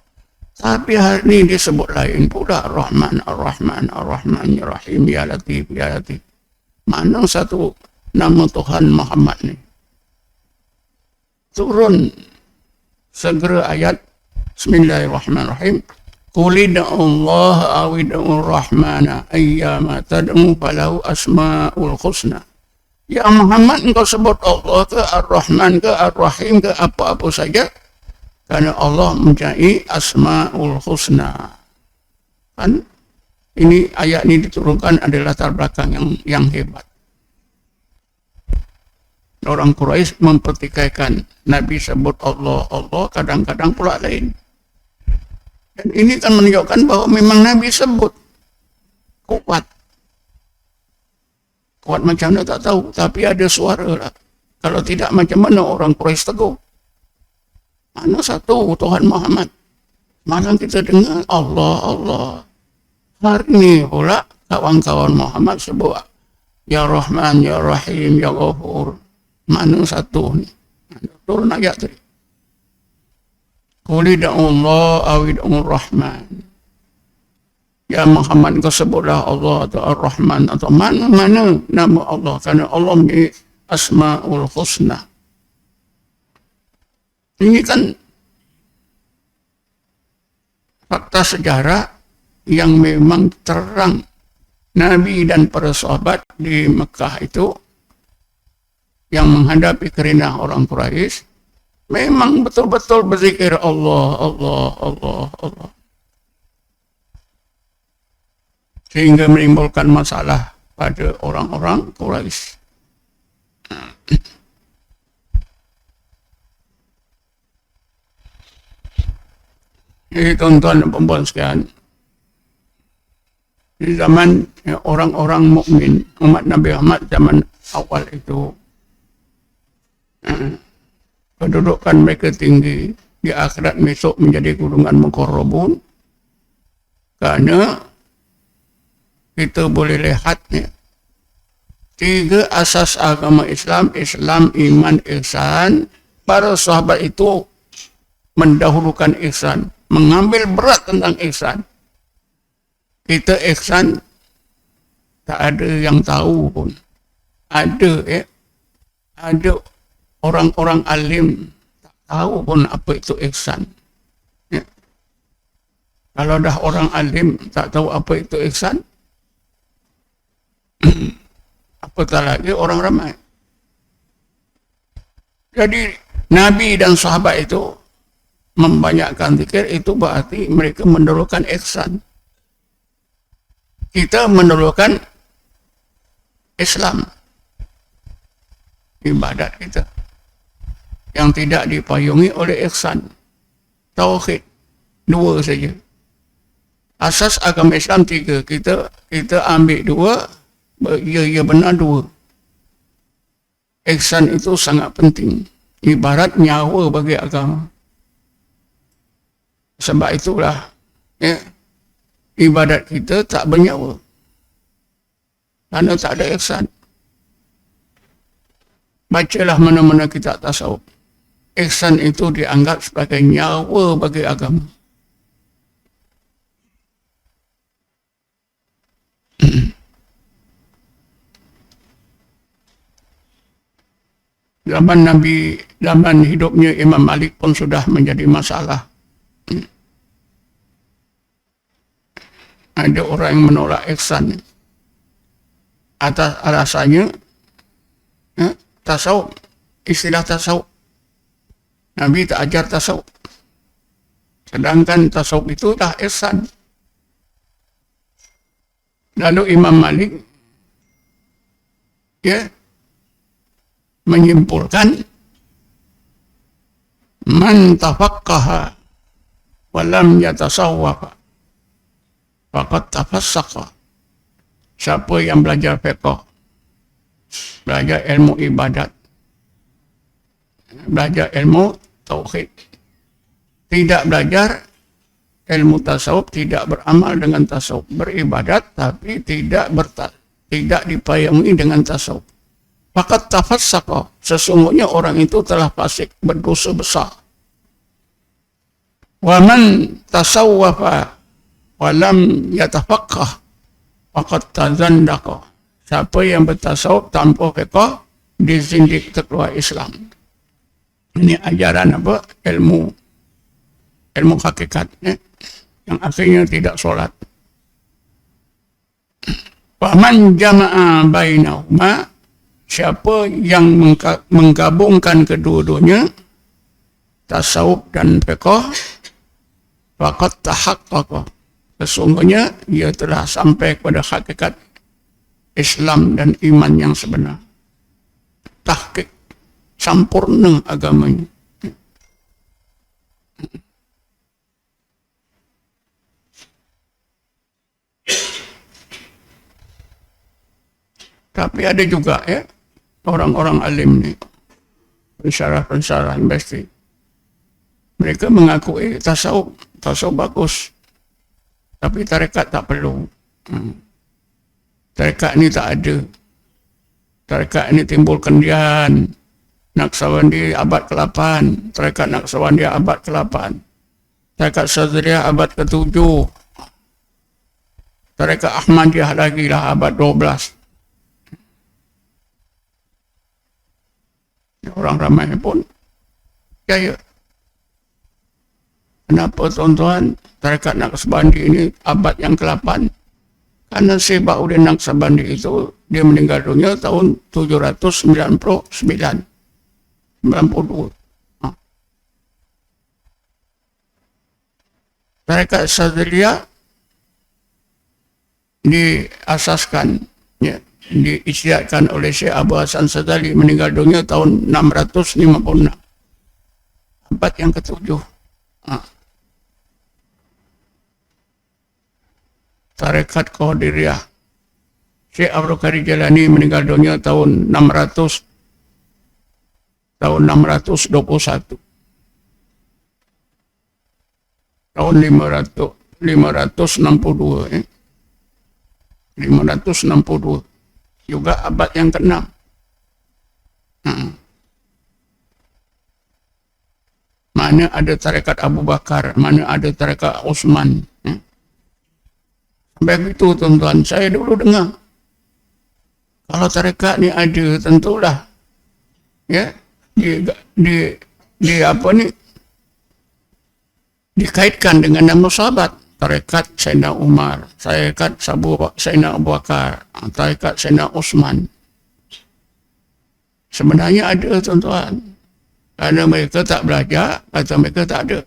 Tapi hari ni dia sebut lain pula. Rahman, Ar-Rahman, Ar-Rahman, Ya Rahim, Ya Latif, Ya Latif. Mana satu nama Tuhan Muhammad ni? Turun segera ayat Bismillahirrahmanirrahim. Qul Allah awid'ur rahmana ayyama tad'u falahu asmaul husna. Ya Muhammad, engkau sebut Allah ke Ar-Rahman ke Ar-Rahim ke apa-apa saja, karena Allah mempunyai asmaul husna. Kan ini ayat ini diturunkan adalah latar belakang yang hebat. Orang Quraisy mempertikaikan Nabi sebut Allah, Allah, kadang-kadang pula lain. Dan ini kan menunjukkan bahwa memang Nabi sebut kuat. Kuat macam mana tak tahu, tapi ada suara lah. Kalau tidak, macam mana orang Quraisy teguh? Mana satu Tuhan Muhammad? Malam kita dengar Allah, Allah. Hari ini pula kawan-kawan Muhammad sebut Ya Rahman, Ya Rahim, Ya Ghafur. Mana satu ni? Turun ayat tadi. Qul Allah awid'ur Rahman. Ya Muhammad, kau sebutlah Allah atau Ar-Rahman atau mana-mana nama Allah, kerana Allah mempunyai asmaul husna. Ini kan fakta sejarah yang memang terang. Nabi dan para sahabat di Mekah itu yang menghadapi kerenah orang Quraisy memang betul-betul berzikir Allah, Allah, Allah, Allah. Sehingga menimbulkan masalah pada orang-orang Quraisy. Jadi tuan-tuan dan puan sekalian, di zaman orang-orang mukmin, umat Nabi Muhammad zaman awal itu, kedudukan mereka tinggi, di akhirat besok menjadi golongan muqarrabun, karena kita boleh lihat ni, 3 asas agama Islam, Islam, iman, ihsan. Para sahabat itu mendahulukan ihsan, mengambil berat tentang ihsan. Kita ihsan tak ada yang tahu pun. Ada ada orang-orang alim tak tahu pun apa itu ihsan. Ya. Kalau dah orang alim tak tahu apa itu ihsan, apatah lagi orang ramai. Jadi Nabi dan sahabat itu membanyakkan zikir, itu berarti mereka mendahulukan ihsan. Kita mendahulukan Islam, ibadat kita yang tidak dipayungi oleh ihsan, tauhid, 2 saja. Asas agama Islam 3, kita ambil 2. Ya benar 2. Ihsan itu sangat penting, ibarat nyawa bagi agama. Sebab itulah ibadat kita tak bernyawa, kerana tak ada ihsan. Bacalah mana-mana kitab tasawuf, ihsan itu dianggap sebagai nyawa bagi agama. Zaman Nabi, zaman hidupnya Imam Malik pun sudah menjadi masalah. ada orang yang menolak ihsan atas alasannya tasawuf, istilah tasawuf. Nabi tak ajar tasawuf. Sedangkan tasawuf itu dah ihsan. Lalu Imam Malik menyimpulkan man tafaqqaha wa lam yatasawwafa faqad tafassaqa. Siapa yang belajar fiqh, belajar ilmu ibadat, belajar ilmu tauhid, tidak belajar ilmu tasawuf, tidak beramal dengan tasawuf, beribadat tapi tidak dipayungi dengan tasawuf, faqad tafassaqa, sesungguhnya orang itu telah fasik, berdosa besar. Wa man tasawwafa wa lam yatafaqqah faqad tazandaqa. Siapa yang bertasawuf tanpa fiqh, dizindik, terkeluar Islam. Ini ajaran apa? Ilmu hakikat, yang akhirnya tidak solat. Faman jama'a bainahuma, siapa yang menggabungkan kedua-duanya, tasawuf dan fiqh, faqad tahaqqaqa, sesungguhnya ia telah sampai kepada hakikat Islam dan iman yang sebenar. Tahqiq, sempurna agamanya. Tapi ada juga orang-orang alim ni, pensyarah investi. Mereka mengakui tasawuf bagus, tapi tarekat tak perlu. Tarekat ni tak ada. Tarekat ni timbul kendian. Naqsabandi abad ke-8, tarekat Naqsabandi abad ke-8, tarekat Syadziliyah abad ke-7, tarekat Ahmadiyah lagi lah abad 12. Orang ramai pun percaya. Kenapa tuan-tuan tarekat Naqsabandi ini abad yang ke-8? Karena Syekh Bahauddin Naqsabandi itu dia meninggal dunia tahun 799. 92. Tarekat Syadziliyah diasaskan, diisytiharkan oleh Syekh Abu Hasan Sadzali, meninggal dunia tahun 656. Abad yang ke-7. Tarekat Qadiriyah, Syekh Abdul Qadir Jalani meninggal dunia tahun 621. Tahun 562. 562. Juga abad yang ke-6. Mana ada tarekat Abu Bakar, mana ada tarekat Utsman. Sampai begitu tuan-tuan, saya dulu dengar. Kalau tarekat ni ada, tentulah dikaitkan dengan nama sahabat. Tarekat Sayyidina Umar, tarekat Sayyidina Abu Bakar, tarekat Sayyidina Utsman. Sebenarnya ada tuan-tuan. Kerana mereka tak belajar, kata mereka tak ada.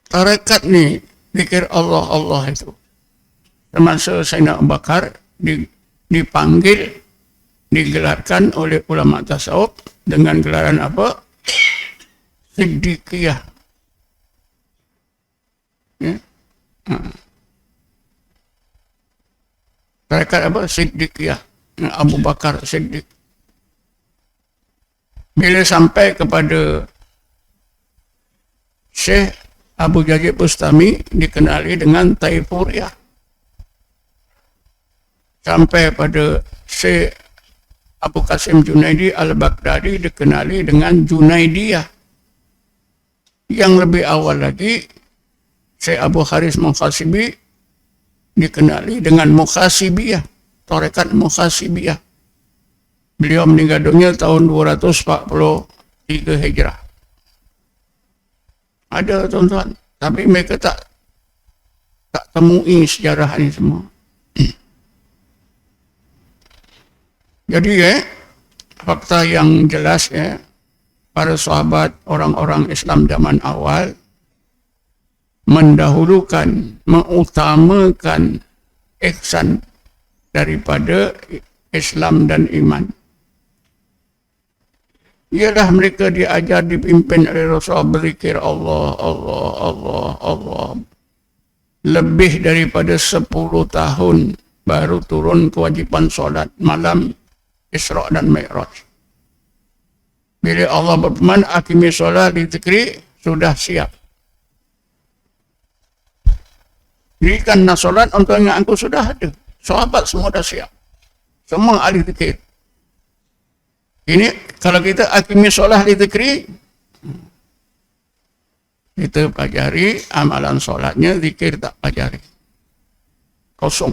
Tarekat ni, zikir Allah itu. Semasa Sayyidina Abu Bakar dipanggil, digelarkan oleh ulama tasawuf dengan gelaran apa? Siddiqiyah. Tarekat apa? Siddiqiyah. Abu Bakar Siddiq. Bila sampai kepada Syekh Abu Jajib Bustami, dikenali dengan Taifuriyah. Sampai pada Syekh Abu Qasim Junaidi Al-Baghdadi, dikenali dengan Junaidiyah. Yang lebih awal lagi, Syekh Abu Haris Mukhasibi dikenali dengan Mukhasibiyah, tarekat Mukhasibiyah. Beliau meninggal dunia tahun 243 Hijrah. Ada tuan-tuan. Tapi mereka tak temui sejarah ini semua. Jadi fakta yang jelas para sahabat orang-orang Islam zaman awal mendahulukan, mengutamakan ihsan daripada Islam dan iman. Ialah mereka diajar, dipimpin oleh Rasul berzikir Allah, Allah, Allah, Allah. Lebih daripada 10 tahun baru turun kewajipan solat malam Isra' dan Mi'raj. Bila Allah berfirman, aqimi solat di zikri, sudah siap. Dirikanlah solat untuk ingat aku, sudah ada. Sahabat semua dah siap. Semua ahli zikir. Ini kalau kita aqimi solat di zikri, kita pelajari amalan solatnya, zikir tak pelajari. Kosong.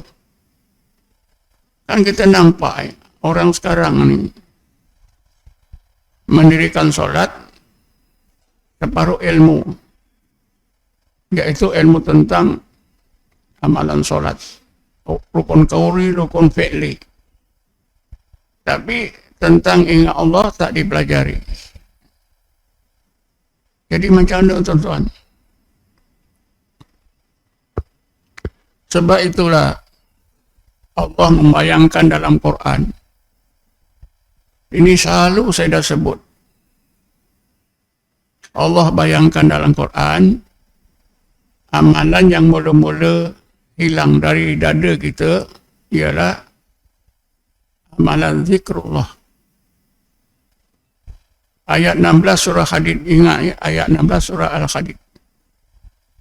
Kan kita nampak orang sekarang ni mendirikan solat separuh ilmu, iaitu ilmu tentang amalan solat, rukun qauli, rukun fi'li. Tapi tentang ingat Allah tak dipelajari. Jadi macam mana tuan-tuan? Sebab itulah Allah membayangkan dalam Quran. Ini selalu saya dah sebut. Allah bayangkan dalam Quran, amalan yang mula-mula hilang dari dada kita ialah amalan zikrullah. Ayat 16 surah Hadid, ingat ayat 16 surah Al-Hadid.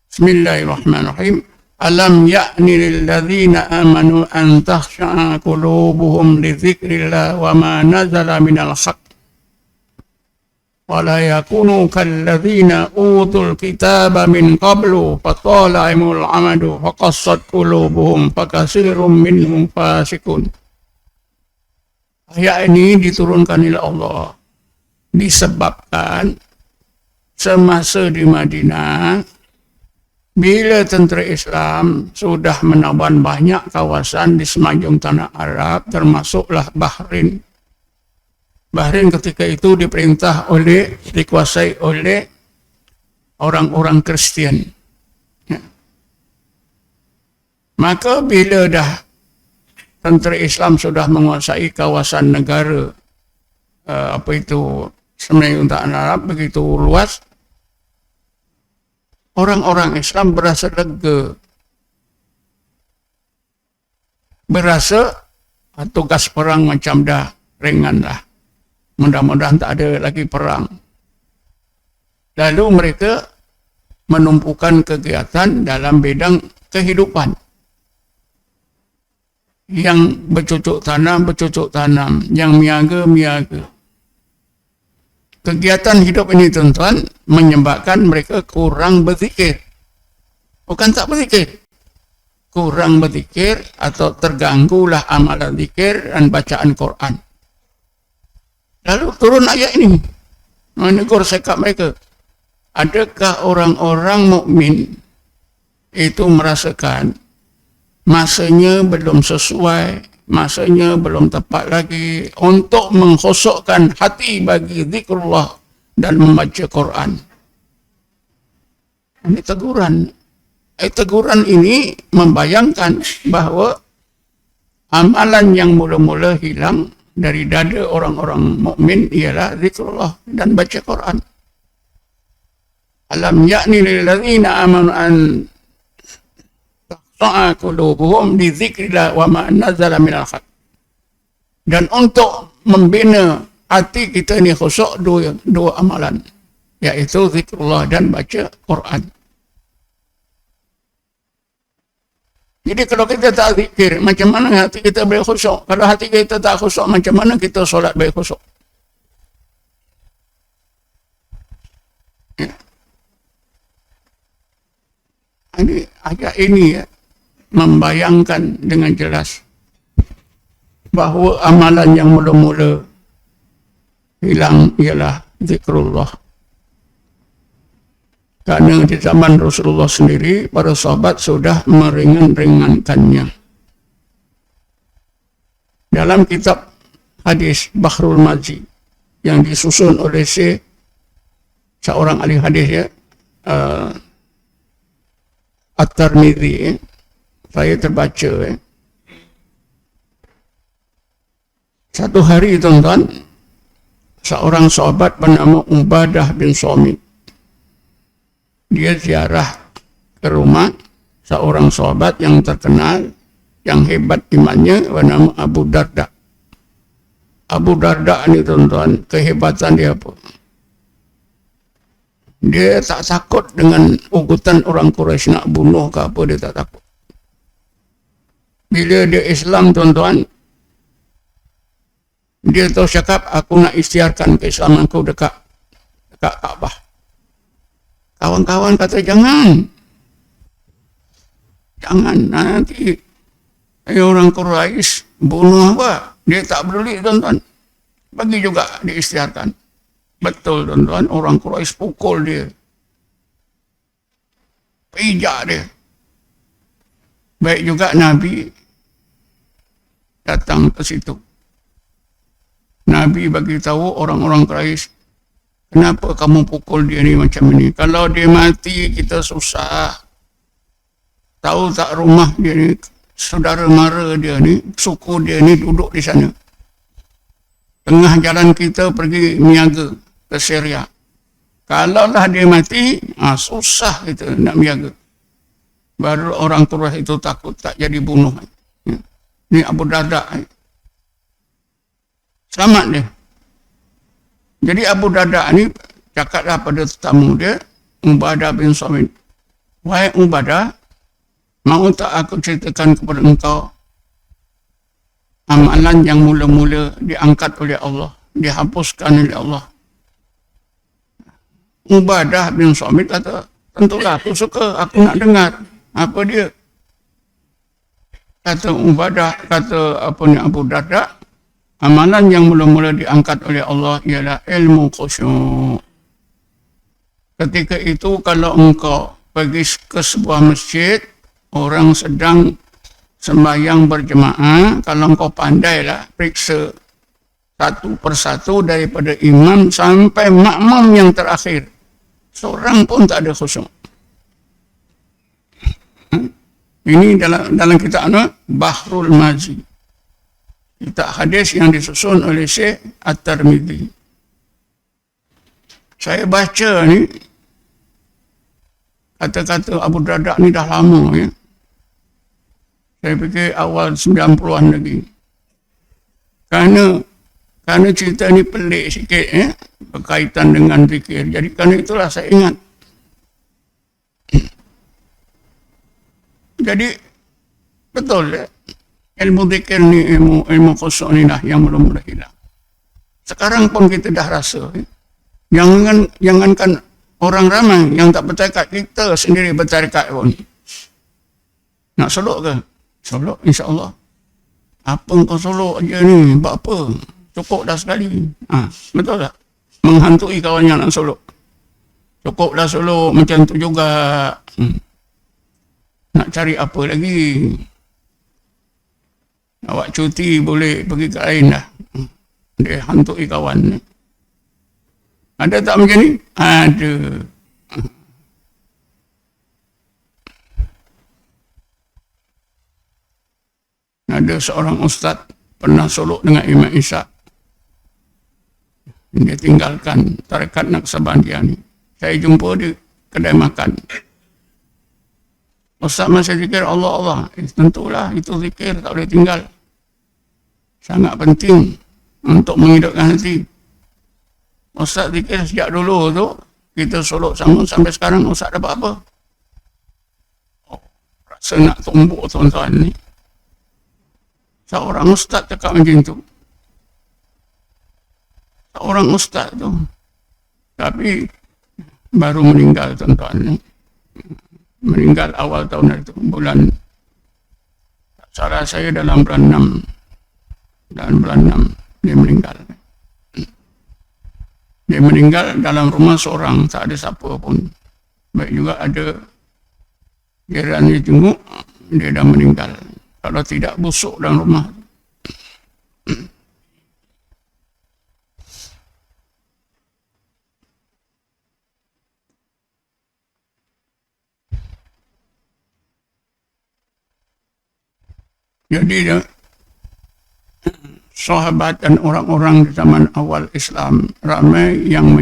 Bismillahirrahmanirrahim. Alam ya'ni lilladzina amanu an takhsha'a qulubuhum li dzikrillah wa ma nazala minal haqq wa la yakunu kalladzina utul kitaba min qablu fatala imul amadu faqassat qulubuhum fakasirum minhum fasikun. Ayat ini diturunkan oleh Allah disebabkan semasa di Madinah, bila tentera Islam sudah menaban banyak kawasan di semenanjung tanah Arab, termasuklah Bahrain. Bahrain ketika itu dikuasai oleh orang-orang Kristian. Ya. Maka bila dah tentera Islam sudah menguasai kawasan negara semenanjung tanah Arab begitu luas, orang-orang Islam berasa lega. Berasa tugas perang macam dah ringan lah. Mudah-mudahan tak ada lagi perang. Lalu mereka menumpukan kegiatan dalam bidang kehidupan. Yang bercocok tanam, yang miaga. Kegiatan hidup ini tuan-tuan menyebabkan mereka kurang berzikir. Bukan tak berzikir. Kurang berzikir atau terganggulah amalan zikir dan bacaan Quran. Lalu turun ayat ini menegur sikap mereka. Adakah orang-orang mukmin itu merasakan masanya belum sesuai, masanya belum tepat lagi untuk mengkhusukkan hati bagi zikrullah dan membaca Quran? Ini teguran. Teguran ini membayangkan bahawa amalan yang mula-mula hilang dari dada orang-orang mukmin ialah zikrullah dan baca Quran. Alam ya'ni lilladzina amanu an takhsha'a qulubuhum li dzikrillah wa ma nazala minal haqq. Dan untuk membina hati kita ni khusyuk dua amalan, iaitu zikrullah dan baca Quran. Jadi kalau kita tak zikir, macam mana hati kita boleh khusyuk? Kalau hati kita tak khusyuk, macam mana kita solat boleh khusyuk? Ya. Ayat ini membayangkan dengan jelas bahawa amalan yang mula-mula hilang ialah zikrullah. Karena di zaman Rasulullah sendiri, para sahabat sudah meringan-ringankannya. Dalam kitab hadis Bahrul Mazi yang disusun oleh seorang ahli hadis ya, At-Tirmidzi, saya terbaca satu hari tuan-tuan, seorang sahabat bernama Ubadah bin Samit, dia ziarah ke rumah seorang sahabat yang terkenal, yang hebat imannya, bernama Abu Darda. Abu Darda ni tuan-tuan, kehebatan dia apa? Dia tak takut dengan ugutan orang Quraisy nak bunuh ke apa, dia tak takut. Bila dia Islam tuan-tuan, dia tahu cakap, aku nak isytiharkan keislamanku dekat Kaabah. Kawan-kawan kata, jangan nanti orang Quraisy bunuh apa. Dia tak peduli tuan-tuan, bagi juga diisytiharkan. Betul tuan-tuan, orang Quraisy pukul dia, pijak dia. Baik juga Nabi datang ke situ. Nabi bagi tahu orang-orang Quraisy, kenapa kamu pukul dia ni macam ni? Kalau dia mati, kita susah. Tahu tak rumah dia ni, saudara mara dia ni, suku dia ni duduk di sana. Tengah jalan kita pergi niaga ke Syria. Kalaulah dia mati, susah kita nak niaga. Baru orang Quraisy itu takut tak jadi bunuh. Ni Abu Darda. Selamat dia. Jadi Abu Darda ni cakaplah pada tetamu dia, Ubadah bin Samit, wahai Ubadah, mahu tak aku ceritakan kepada engkau amalan yang mula-mula diangkat oleh Allah, dihapuskan oleh Allah. Ubadah bin Samit kata, tentulah aku suka, aku nak dengar. Apa dia? Kata Abu Darda, amalan yang mula-mula diangkat oleh Allah ialah ilmu khusyuk. Ketika itu kalau engkau pergi ke sebuah masjid, orang sedang sembahyang berjemaah, kalau engkau pandailah periksa satu persatu daripada imam sampai makmum yang terakhir, seorang pun tak ada khusyuk. Ini dalam kitab Bahrul Mazi, kitab hadis yang disusun oleh Syekh At-Tirmidzi. Saya baca ni kata-kata Abu Darda ni dah lama ya. Saya fikir awal 90-an lagi. Kerana cerita ni pelik sikit berkaitan dengan zikir. Jadi kerana itulah saya ingat. Jadi betul ilmu zikir ni, ilmu khusyuk ni dah yang mula-mula hilang. Sekarang pun kita dah rasa. Jangankan orang ramai yang tak bertarekat, kita sendiri bertarekat pun. Nak solok ke? Solok insya-Allah. Apa kau solok aja ni? Buat apa? Cukup dah sekali. Betul tak? Menghantui kawan yang nak solok. Cukup dah solok macam tu juga. Nak cari apa lagi? Awak cuti boleh pergi ke lain dah. Dia hantui kawan. Ada tak macam ni? Ada. Ada seorang ustaz pernah solok dengan Imam Ishaq. Dia tinggalkan tarekat Naqsabandiyah ni. Saya jumpa di kedai makan. Ustaz masih zikir Allah. Tentulah itu zikir, tak boleh tinggal. Sangat penting untuk menghidupkan hati. Ustaz zikir sejak dulu tu, kita solok sama sampai sekarang, Ustaz dapat apa? Rasa nak tumbuk tuan-tuan ni. Seorang ustaz cakap macam tu. Seorang ustaz tu. Tapi baru meninggal tuan-tuan ni. Meninggal awal tahun itu, bulan, tak salah saya dalam bulan 6. Dalam bulan 6 dia meninggal. Dia meninggal dalam rumah seorang, tak ada siapa pun. Baik juga ada jiran dia jenguk, dia dah meninggal. Kalau tidak busuk dalam rumah. Jadi sahabat dan orang-orang di zaman awal Islam ramai yang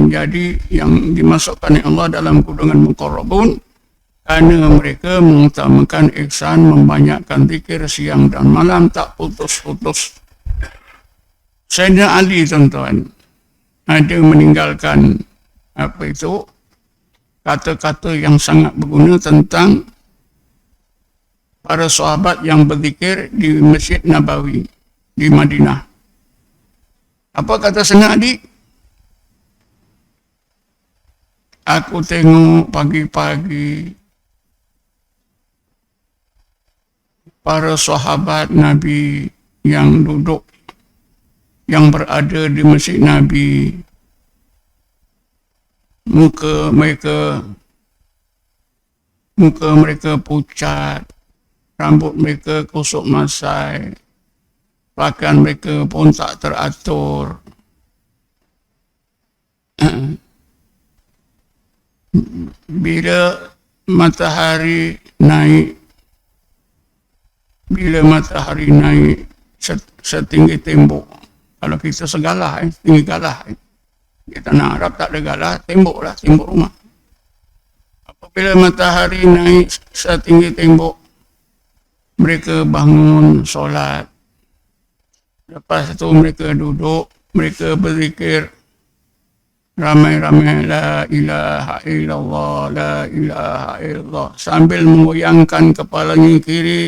dimasukkan oleh Allah dalam golongan muqarrabun kerana mereka mengutamakan ihsan, membanyakkan zikir siang dan malam tak putus-putus. Sayyidina Ali tuan-tuan ada meninggalkan kata-kata yang sangat berguna tentang para sahabat yang berzikir di Masjid Nabawi di Madinah. Apa kata Sayyidina Ali? Aku tengok pagi-pagi para sahabat Nabi yang duduk, yang berada di Masjid Nabi, muka mereka pucat, rambut mereka kusuk masai, pakaian mereka pun tak teratur. Bila matahari naik setinggi tembok, kalau kita segalah, tinggi galah, kita nak harap tak ada galah, tembok rumah. Apabila matahari naik setinggi tembok, mereka bangun solat. Lepas itu mereka duduk, mereka berzikir ramai-ramai la ilaha illallah, la ilaha illallah, sambil menggoyangkan kepalanya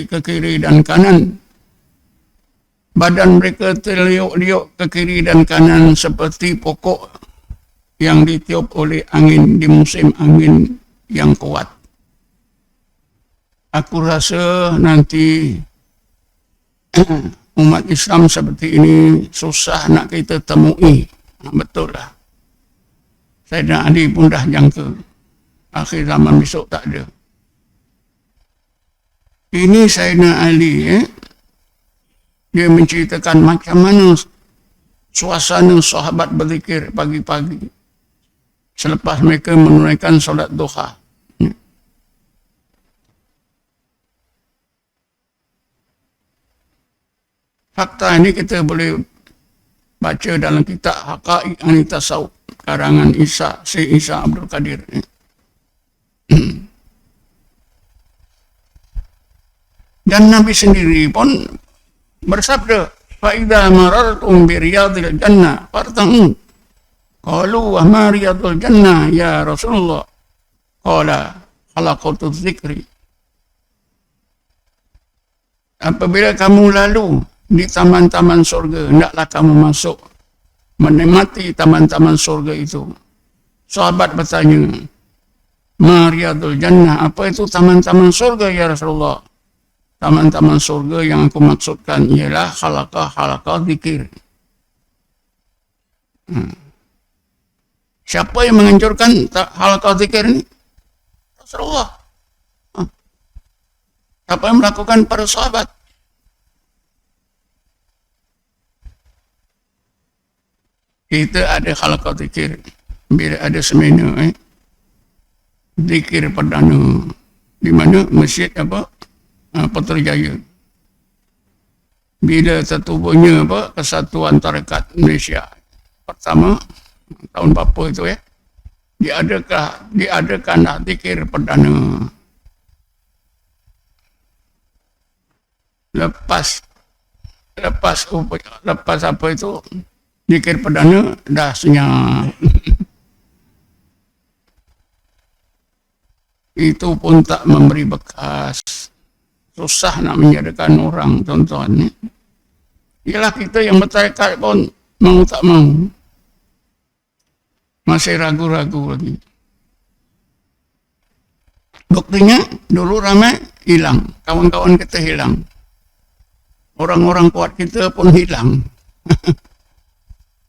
ke kiri dan kanan. Badan mereka terliuk-liuk ke kiri dan kanan seperti pokok yang ditiup oleh angin di musim angin yang kuat. Aku rasa nanti umat Islam seperti ini susah nak kita temui. Betul lah. Sayyidina Ali pun dah jangka akhir zaman besok tak ada. Ini Sayyidina Ali, dia menceritakan macam mana suasana sahabat berzikir pagi-pagi selepas mereka menunaikan solat duha. Fakta ini kita boleh baca dalam kitab Haqaiq An-Tasawuf karangan Syekh Isa Abdul Qadir. Dan Nabi sendiri pun bersabda, fa idza marartum bi riyadil jannah farta'u. Qalu wa ma riyadul jannah ya Rasulullah? Qala halaqatuz zikri. Apabila kamu lalu di taman-taman surga, hendaklah kamu masuk menikmati taman-taman surga itu. Sahabat bertanya, ma riyadul jannah, apa itu taman-taman surga ya Rasulullah? Taman-taman surga yang aku maksudkan ialah halaqah zikir. Siapa yang menganjurkan halaqah zikir ini? Rasulullah. Siapa yang melakukan? Para sahabat. Kita ada halaqah zikir bila ada seminar zikir perdana di mana masjid Putrajaya. Bila tertubuhnya Kesatuan Tarekat Malaysia pertama tahun berapa itu diadakan zikir perdana. Lepas apa itu zikir perdana dah senyap. Itu pun tak memberi bekas. Susah nak menjadikan orang, tuan-tuan. Ialah kita yang bertarekat pun mau tak mau. Masih ragu-ragu lagi. Buktinya dulu ramai hilang. Kawan-kawan kita hilang. Orang-orang kuat kita pun hilang.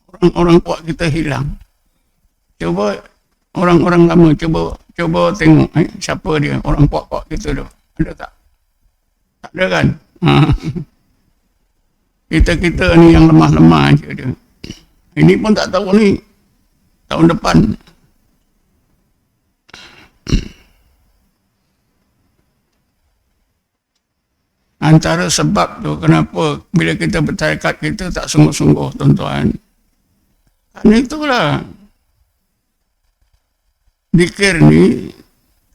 Orang-orang kuat kita hilang. Coba orang-orang lama cuba tengok siapa dia, orang puak-puak kita tu. Ada tak? Tak ada kan? Ha. Kita ni yang lemah-lemah je dia. Ini pun tak tahu ni tahun depan. Antara sebab tu kenapa bila kita bertarekat kita tak sungguh-sungguh, tuan-tuan. Kerana itulah. Zikir ni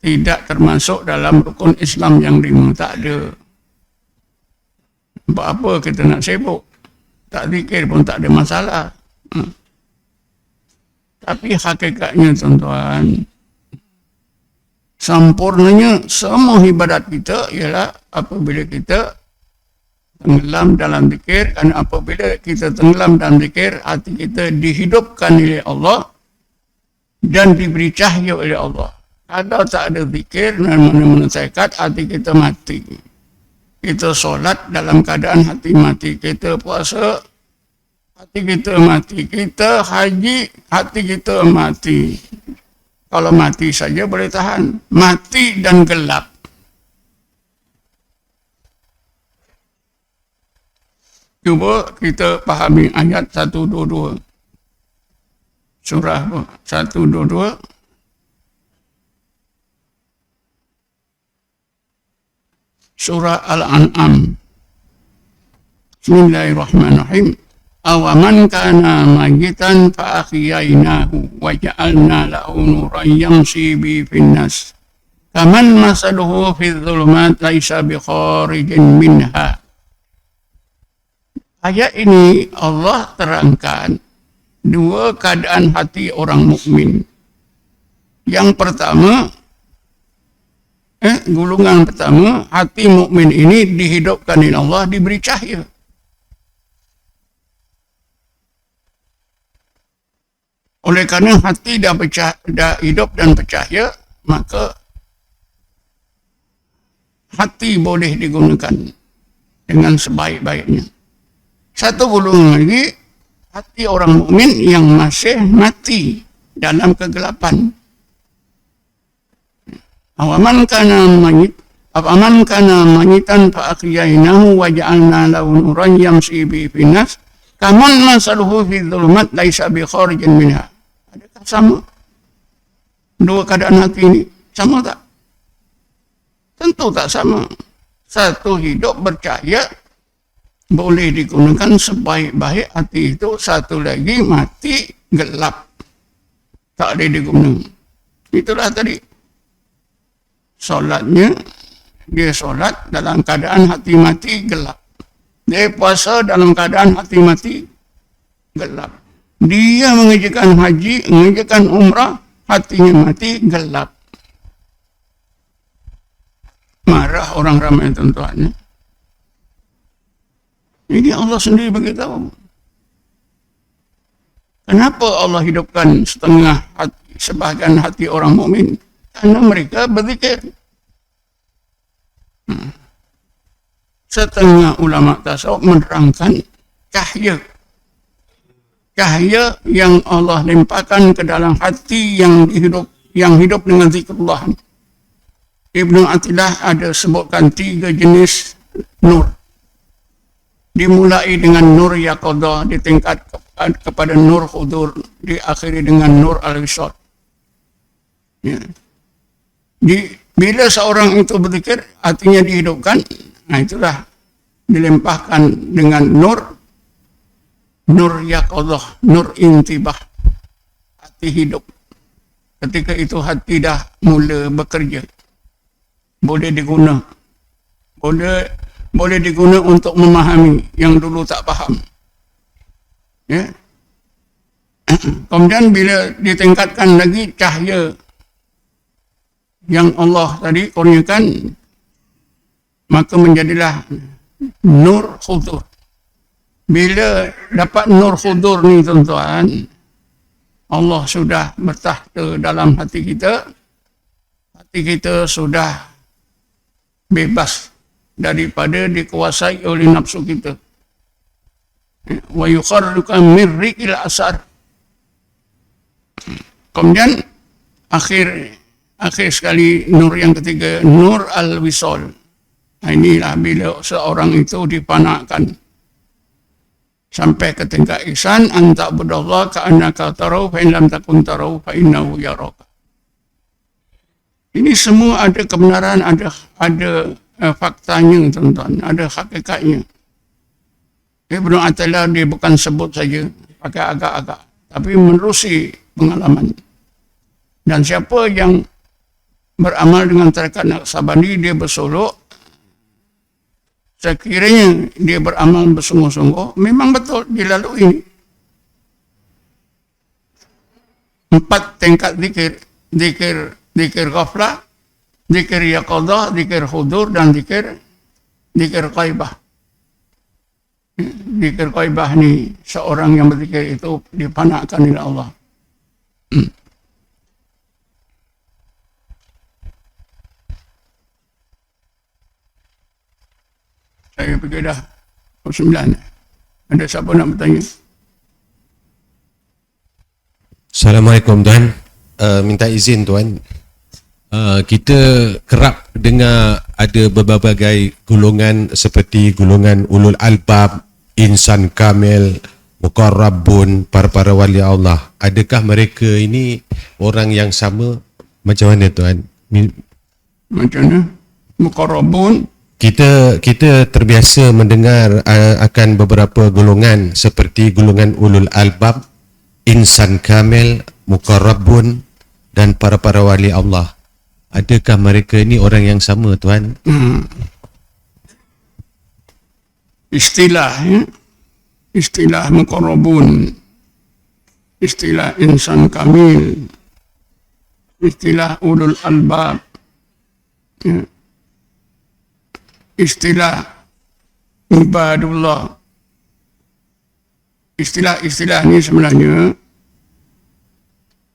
tidak termasuk dalam rukun Islam yang 5. Tak ada. Buat apa kita nak sibuk? Tak zikir pun tak ada masalah. Tapi hakikatnya, tuan-tuan, sempurnanya semua ibadat kita ialah apabila kita tenggelam dalam zikir. Dan apabila kita tenggelam dalam zikir, hati kita dihidupkan oleh Allah dan diberi cahaya oleh Allah. Kalau tak ada zikir dan mana-mana tarekat, hati kita mati. Kita solat dalam keadaan hati mati. Kita puasa, hati kita mati. Kita haji, hati kita mati. Kalau mati saja boleh tahan. Mati dan gelap. Cuba kita pahami ayat 122. Surah 122. Surah Al-An'am. Bismillahirrahmanirrahim. Awaman kana mayitan fa ahyainahu wa ja'alna lahu nuran yamshi bi fin-nas. Kaman masaluhu fi dhulumat laisa bi kharijin minha. Ayat ini Allah terangkan dua keadaan hati orang mukmin. Yang pertama, golongan pertama, hati mukmin ini dihidupkan oleh Allah, diberi cahaya. Oleh kerana hati dah hidup dan bercahaya, maka hati boleh digunakan dengan sebaik-baiknya. Satu golongan lagi, hati orang mukmin yang masih mati dalam kegelapan. Awaman kana mayitan fa ahyainahu wa ja'alna lahu nuran yamshi bi fin-nas kaman masaluhu fi dhulumat laisa bi kharijin minha. Adakah sama dua keadaan hati ini? Sama tak? Tentu tak sama. Satu hidup bercahaya, boleh digunakan sebaik-baik hati itu. Satu lagi mati gelap, tak boleh digunakan. Itulah tadi. Solatnya, dia solat dalam keadaan hati mati gelap. Dia puasa dalam keadaan hati mati gelap. Dia mengerjakan haji, mengerjakan umrah, hatinya mati gelap. Marah orang ramai, tuan-tuan. Ini Allah sendiri beritahu. Kenapa Allah hidupkan setengah hati, sebahagian hati orang mukmin? Karena mereka berzikir. Setengah ulama tasawuf menerangkan cahaya. Cahaya yang Allah limpahkan ke dalam hati yang hidup dengan zikrullah. Ibnu Athilah ada sebutkan 3 jenis nur. Dimulai dengan nur yaqadha, ditingkat kepada nur hudur, diakhiri dengan nur al-wisad. Ya. Bila seorang itu berzikir, hatinya dihidupkan, itulah dilimpahkan dengan nur yaqadhah, nur intibah, hati hidup. Ketika itu hati dah mula bekerja, boleh diguna, boleh diguna untuk memahami yang dulu tak faham. Ya. Kemudian bila ditingkatkan lagi cahaya yang Allah tadi kurniakan, maka menjadilah nur khudur. Bila dapat nur khudur ni, tuan-tuan, Allah sudah bertahta dalam hati kita. Hati kita sudah bebas daripada dikuasai oleh nafsu kita. Wa yukharruka min riqil asar. Kemudian akhir sekali nur yang ketiga, nur al-wisol. Inilah bila seorang itu dipanakkan sampai ke tingkat ihsan, anta budallah ka'annaka tarau fa in lam takun tarau fa innahu yaraka. Ini semua ada kebenaran, ada faktanya, tuan-tuan, ada hakikatnya. Ibnu Athaillah dia bukan sebut saja pakai agak-agak, tapi menerusi pengalaman. Dan siapa yang beramal dengan tarekat Naqsabandi, dia bersolok, sekiranya dia beramal bersungguh-sungguh, memang betul dilalui 4 tingkat zikir ghaflah, zikir yaqadah, zikir hudur, dan zikir ghaibah. Zikir ghaibah ni seorang yang berzikir itu dipanakkan oleh Allah. Saya pergi dah 9. Ada siapa nak bertanya? Assalamualaikum Tuan. Minta izin Tuan. Kita kerap dengar ada berbagai golongan seperti golongan ulul albab, insan kamil, muqarrabun, para wali Allah. Adakah mereka ini orang yang sama? Macam mana Tuan? Macam mana? Muqarrabun. Kita terbiasa mendengar akan beberapa golongan seperti golongan ulul albab, insan kamil, muqarrabun, dan para wali Allah. Adakah mereka ini orang yang sama Tuan? Istilah ya? Istilah muqarrabun, istilah insan kamil, istilah ulul albab, ya, istilah ibadullah. Istilah-istilah ini sebenarnya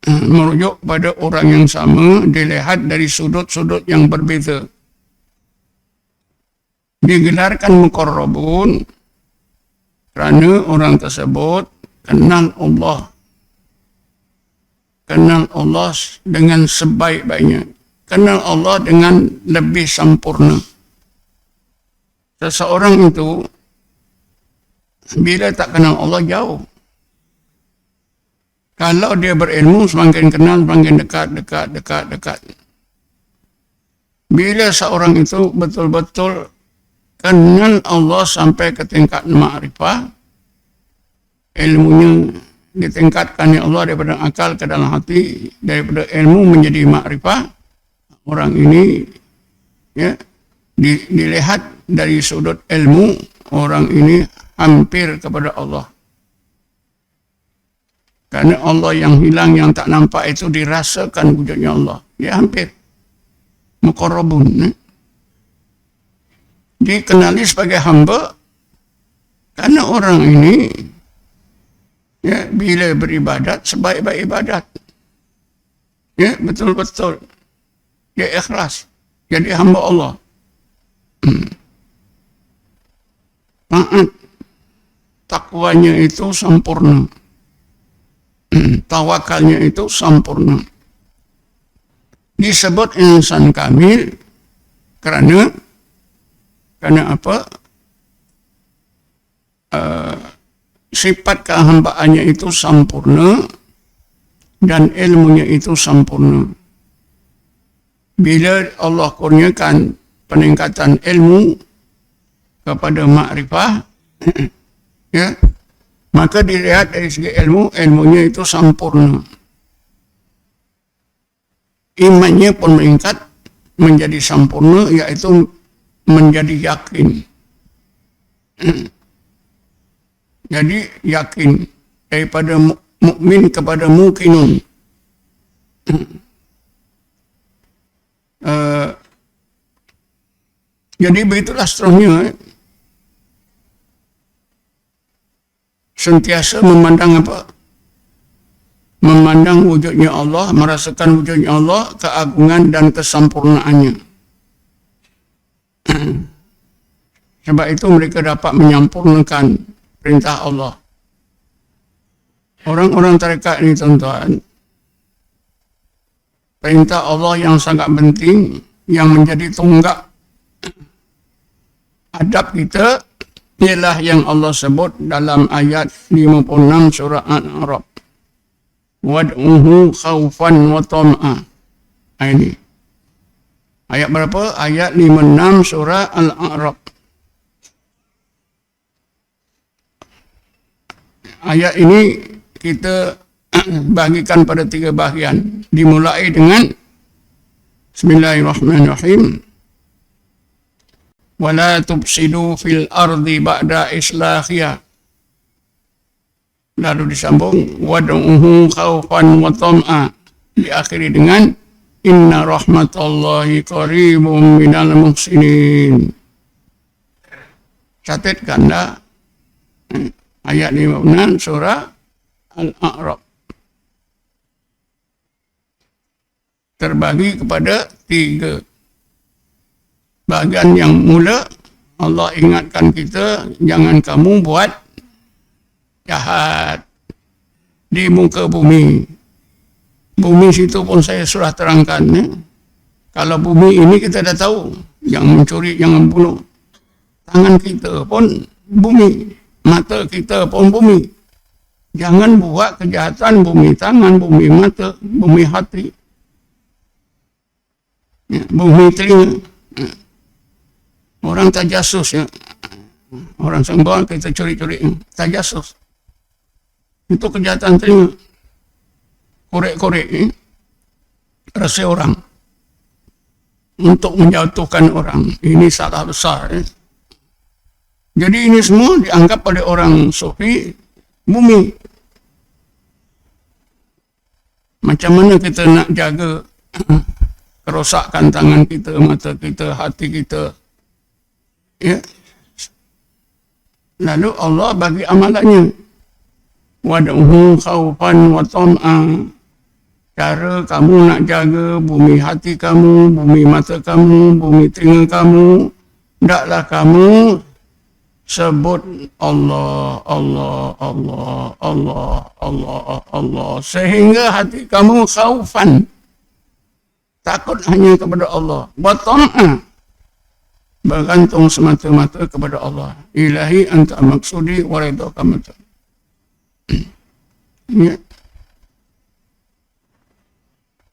merujuk pada orang yang sama, dilihat dari sudut-sudut yang berbeza. Digelarkan muqarrabun kerana orang tersebut kenal Allah. Kenal Allah dengan sebaik-baiknya. Kenal Allah dengan lebih sempurna. Seseorang itu bila tak kenal Allah jauh. Kalau dia berilmu, semakin kenal, semakin dekat. Bila seorang itu betul-betul kenal Allah sampai ke tingkat ma'rifah, ilmunya ditingkatkan oleh Allah daripada akal ke dalam hati, daripada ilmu menjadi ma'rifah, orang ini ya dilihat dari sudut ilmu, orang ini hampir kepada Allah. Karena Allah yang hilang, yang tak nampak itu dirasakan wujudnya Allah. Dia hampir muqarrabun. Dikenali sebagai hamba karena orang ini ya, bila beribadat sebaik-baik ibadat. Ya, betul-betul dia ikhlas. Jadi hamba Allah. Taat, takwanya itu sempurna. Tawakalnya itu sempurna. Disebut insan kamil kerana apa? Sifat kehambaannya itu sempurna dan ilmunya itu sempurna. Bila Allah kurniakan peningkatan ilmu kepada makrifah, ya, maka dilihat dari segi ilmu, ilmunya itu sempurna. Imannya pun meningkat menjadi sempurna, iaitu menjadi yakin. Jadi yakin daripada mukmin kepada muqinun. Jadi begitulah seterusnya. Sentiasa memandang apa? Memandang wujudnya Allah, merasakan wujudnya Allah, keagungan dan kesempurnaannya. Sebab itu mereka dapat menyempurnakan perintah Allah. Orang-orang tarekat ini, tuan-tuan, perintah Allah yang sangat penting, yang menjadi tonggak adab kita, ialah yang Allah sebut dalam ayat 56 surah Al-A'raf. Wad'uhu khawfan wa tam'a. Ini ayat berapa? Ayat 56 surah Al-A'raf. Ayat ini kita bahagikan pada 3 bahagian. Dimulai dengan Bismillahirrahmanirrahim. Wala tufsidu fil ardi ba'da islahiha. Lalu disambung wad'uhu khawfan wa tam'a. Diakhiri dengan inna rahmatallahi qaribum minal muhsinin. Catatkanlah ayat 56 surah Al-A'raf. Terbagi kepada 3 bahagian. Yang mula, Allah ingatkan kita, jangan kamu buat jahat di muka bumi. Bumi situ pun saya sudah terangkan. Kalau bumi ini kita dah tahu, jangan mencuri, jangan bunuh. Tangan kita pun bumi, mata kita pun bumi. Jangan buat kejahatan bumi tangan, bumi mata, bumi hati, bumi telinga. Orang tajasus, ya. Orang sembah kita curi-curi, tajasus. Itu kejahatan telinga. Korek-korek rasa orang untuk menjatuhkan orang. Ini salah besar. Jadi ini semua dianggap oleh orang sufi bumi. Macam mana kita nak jaga kerosakan tangan kita, mata kita, hati kita, ya? Lalu Allah bagi amalannya. Wad'uhu khawfan wa tam'a. Cara kamu nak jaga bumi hati kamu, bumi mata kamu, bumi telinga kamu, hendaklah kamu sebut Allah, Allah, Allah, Allah, Allah, Allah, sehingga hati kamu khaufan, takut hanya kepada Allah. Wa tam'a, bergantung semata-mata kepada Allah. Ilahi anta maksudi wa ridhaka mata. Ya.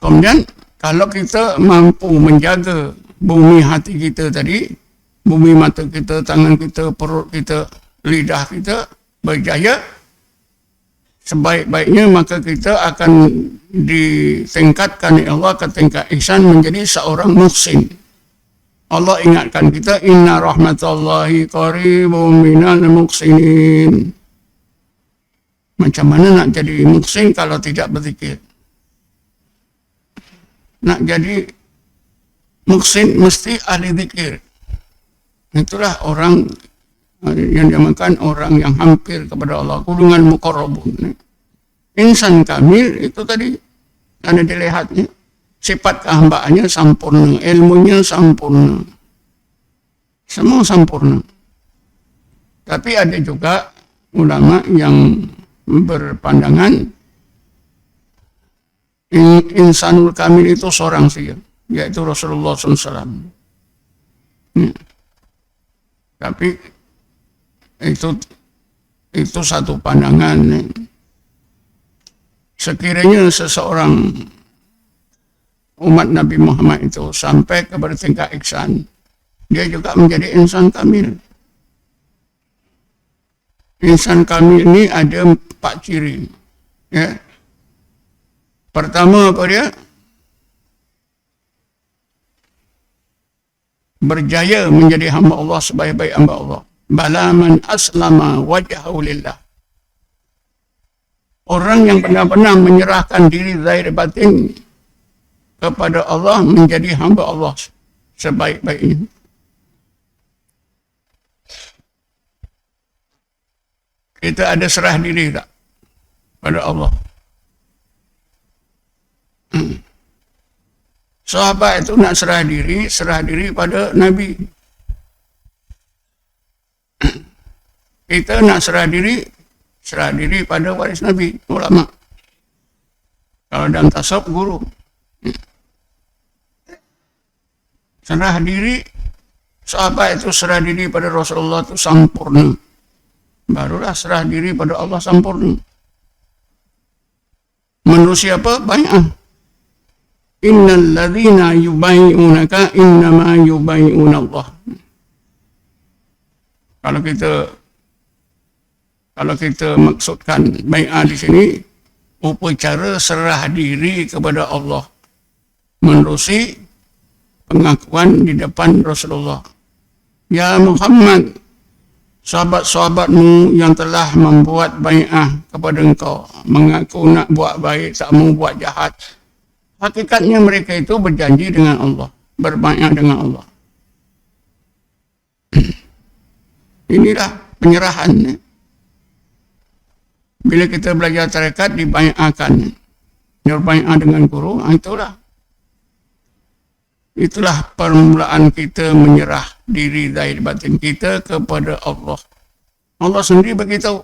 Kemudian kalau kita mampu menjaga bumi hati kita tadi, bumi mata kita, tangan kita, perut kita, lidah kita berjaya sebaik-baiknya, maka kita akan ditingkatkan oleh Allah ke tingkat ihsan menjadi seorang muhsin. Allah ingatkan kita, inna rahmatallahi qaribum minal muhsinin. Macam mana nak jadi muhsin kalau tidak berzikir? Nak jadi muhsin mesti ahli zikir. Itulah orang yang dinamakan orang yang hampir kepada Allah, golongan muqarrabun. Insan kamil itu tadi karena dilihatnya sifat kehambaannya sempurna, ilmunya sempurna, semua sempurna. Tapi ada juga ulama yang berpandangan insanul kamil itu seorang saja, yaitu Rasulullah SAW. Tapi itu satu pandangan. Sekiranya seseorang umat Nabi Muhammad itu sampai kepada tingkat ihsan, dia juga menjadi insan kamil. Insan kamil ini ada 4 ciri. Ya. Pertama apa dia? Berjaya menjadi hamba Allah sebaik-baik hamba Allah. Bala man aslama wajhahu lillah. Orang yang benar-benar menyerahkan diri zahir batin kepada Allah menjadi hamba Allah sebaik-baiknya. Kita ada serah diri tak pada Allah? Sahabat itu nak serah diri pada Nabi. Kita nak serah diri pada waris Nabi, ulama. Kalau dalam tasawuf, guru. Serah diri, sahabat itu serah diri pada Rasulullah itu sempurna. Barulah serah diri pada Allah sempurna. Manusia apa? Bai'ah. Innal ladzina yubai'unaka innama yubai'una Allah. Kalau kita maksudkan bai'ah di sini, upacara serah diri kepada Allah menerusi pengakuan di depan Rasulullah. Ya Muhammad, sahabat-sahabatmu yang telah membuat bai'ah kepada engkau, mengaku nak buat baik, tak mau buat jahat. Hakikatnya mereka itu berjanji dengan Allah, berbai'ah dengan Allah. Inilah penyerahan. Bila kita belajar tarekat, dibai'ahkan. Berbai'ah dengan guru, itulah permulaan kita menyerah diri zahir batin kita kepada Allah. Allah sendiri beritahu.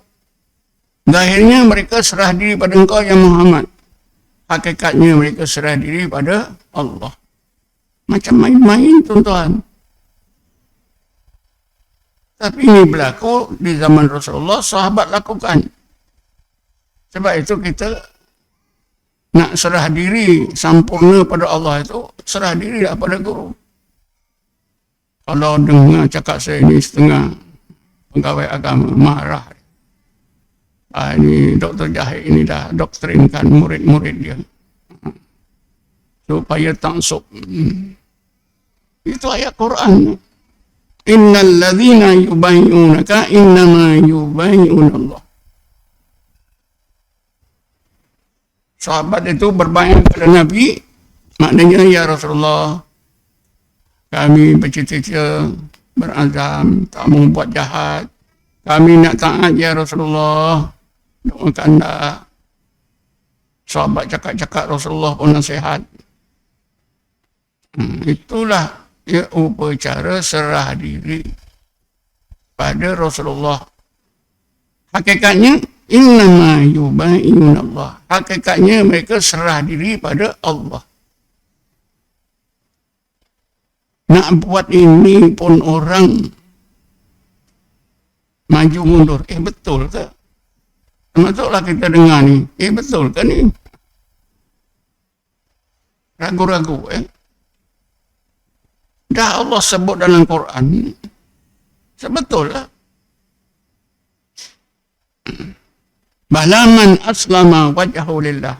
Zahirnya mereka serah diri pada engkau ya Muhammad. Hakikatnya mereka serah diri pada Allah. Macam main-main tuan-tuan. Tapi ini berlaku di zaman Rasulullah, sahabat lakukan. Sebab itu kita nak serah diri sempurna pada Allah itu, serah diri pada guru. Kalau dengar cakap saya ini setengah pegawai agama, marah. Ini Dr. Jahid ini dah doktrinkan murid-murid dia. Supaya taksub. Itu ayat Quran. Innal ladzina yubai'unaka innama yubai'una Allah. Sahabat itu berbai'ah kepada Nabi, maknanya ya Rasulullah, kami bercita-cita, berazam, tak mau buat jahat. Kami nak taat ya Rasulullah. Doakanlah. Sahabat cakap-cakap, Rasulullah pun nasihat. Itulah ya upacara serah diri pada Rasulullah. Hakikatnya innama yubai'una Allah. Hakikatnya mereka serah diri pada Allah. Nak buat ini pun orang maju mundur. Betul ke? Termasuklah kita dengar ni. Betul ke ni? Ragu-ragu Dah Allah sebut dalam Quran. Sebetul lah. Balaman aslama wajhahu lillah.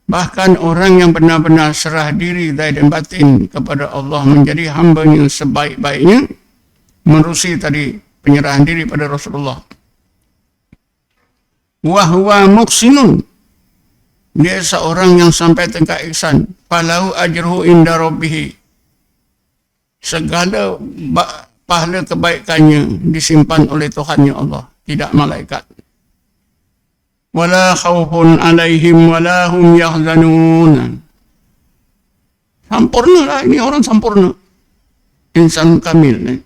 Bahkan orang yang benar-benar serah diri zahir dan batin kepada Allah menjadi hamba yang sebaik-baiknya, menerusi tadi penyerahan diri pada Rasulullah. Wa huwa muhsinun. Dia seorang yang sampai tingkat ihsan. Falahu ajruhu inda rabbih. Segala pahala kebaikannya disimpan oleh Tuhannya Allah, tidak malaikat. Wala khawfun alaihim wala hum yahzanun. Sempurna lah, ini orang sempurna. Insan kamil.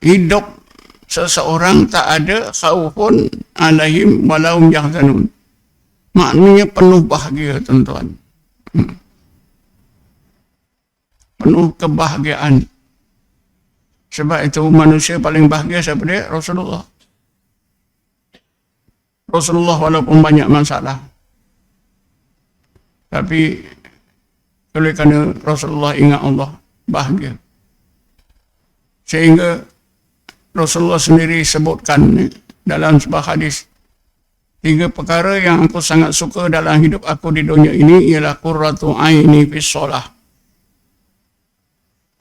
Hidup seseorang tak ada khawfun alaihim wala hum yahzanun. Maknanya penuh bahagia tuan-tuan. Penuh kebahagiaan. Sebab itu manusia paling bahagia siapa dia? Rasulullah. Rasulullah walaupun banyak masalah, tapi oleh kerana Rasulullah ingat Allah, bahagia. Sehingga Rasulullah sendiri sebutkan dalam sebuah hadis, 3 perkara yang aku sangat suka dalam hidup aku di dunia ini ialah qurratu aini fis solah.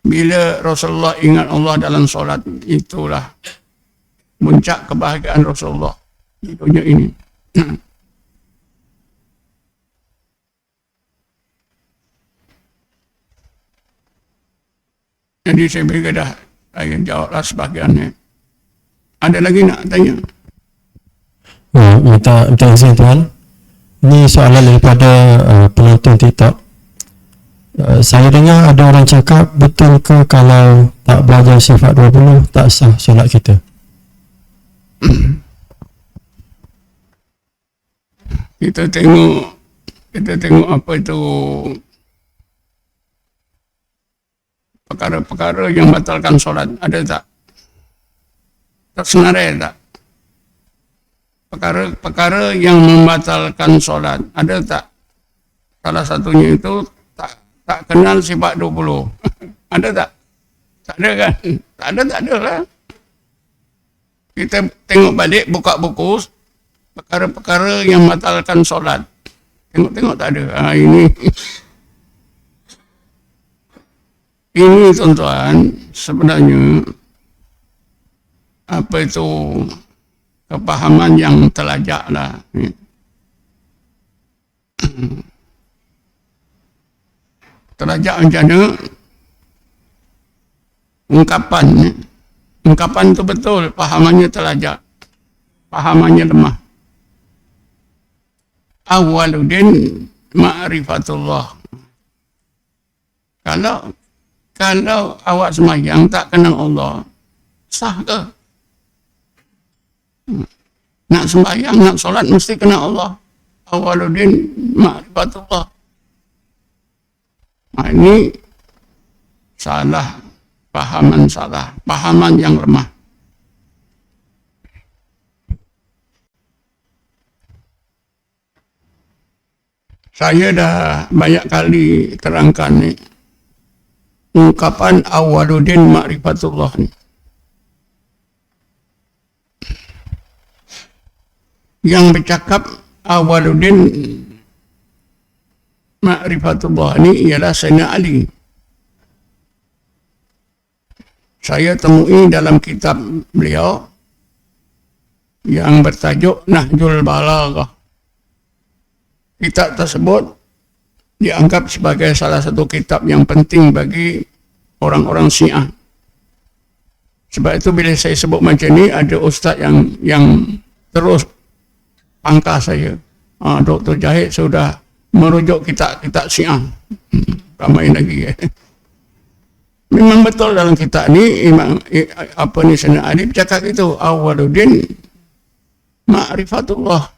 Bila Rasulullah ingat Allah dalam solat, itulah puncak kebahagiaan Rasulullah di dunia ini. Jadi saya beri dah, saya jawablah sebahagiannya. Ada lagi nak tanya? Minta izin Tuan. Ini soalan daripada penonton TikTok. Saya dengar ada orang cakap, betul ke kalau tak belajar sifat 20 tak sah solat kita? Kita tengok apa itu perkara-perkara yang batalkan solat ada tak? Tersenarai tak? Perkara-perkara yang membatalkan solat ada tak? Salah satunya itu tak kenal sifat 20. Ada tak? Tak ada kan? Tak ada lah. Kita tengok balik, buka buku, perkara-perkara yang membatalkan solat. Tengok-tengok tak ada. Ini tuan-tuan, sebenarnya apa itu kepahaman yang terlajak lah. Terlajak macam mana? Ungkapan itu betul, pahamannya terlajak, pahamannya lemah. Awaluddin ma'rifatullah. Kalau awak sembahyang tak kenal Allah, sah ke? Nak sembahyang, nak solat mesti kenal Allah. Awaluddin ma'rifatullah. Ini salah, pahaman yang lemah. Saya dah banyak kali terangkan ni, ungkapan awaluddin ma'rifatullah ni. Yang bercakap awaluddin ma'rifatullah ni ialah Sayyidina Ali. Saya temui dalam kitab beliau yang bertajuk Nahjul Balaghah. Kitab tersebut dianggap sebagai salah satu kitab yang penting bagi orang-orang Syiah. Sebab itu bila saya sebut macam ni, ada ustaz yang terus pangkas saya. Dr. Jahid sudah merujuk kitab-kitab Syiah. Ramai lagi. Memang betul dalam kitab ni, Sayyidina Ali bercakap itu, awaluddin ma'rifatullah.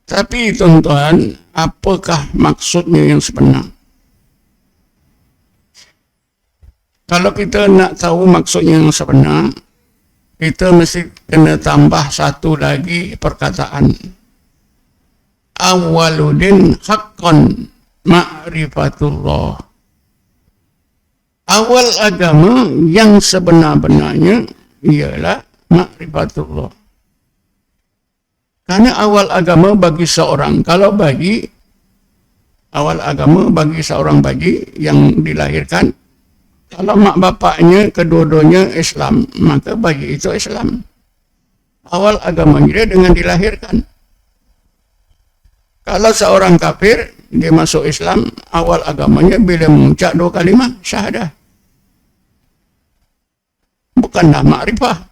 Tapi tuan-tuan, apakah maksudnya yang sebenar? Kalau kita nak tahu maksudnya yang sebenar, kita mesti kena tambah satu lagi perkataan. Awaluddin haqqan ma'rifatullah. Awal agama yang sebenar-benarnya ialah ma'rifatullah. Karena awal agama bagi seorang, awal agama bagi seorang bayi yang dilahirkan, kalau mak bapaknya kedua-duanya Islam, maka bayi itu Islam. Awal agama dia dengan dilahirkan. Kalau seorang kafir, dia masuk Islam, awal agamanya bila mengucap 2 kalimah syahadah. Bukanlah makrifah.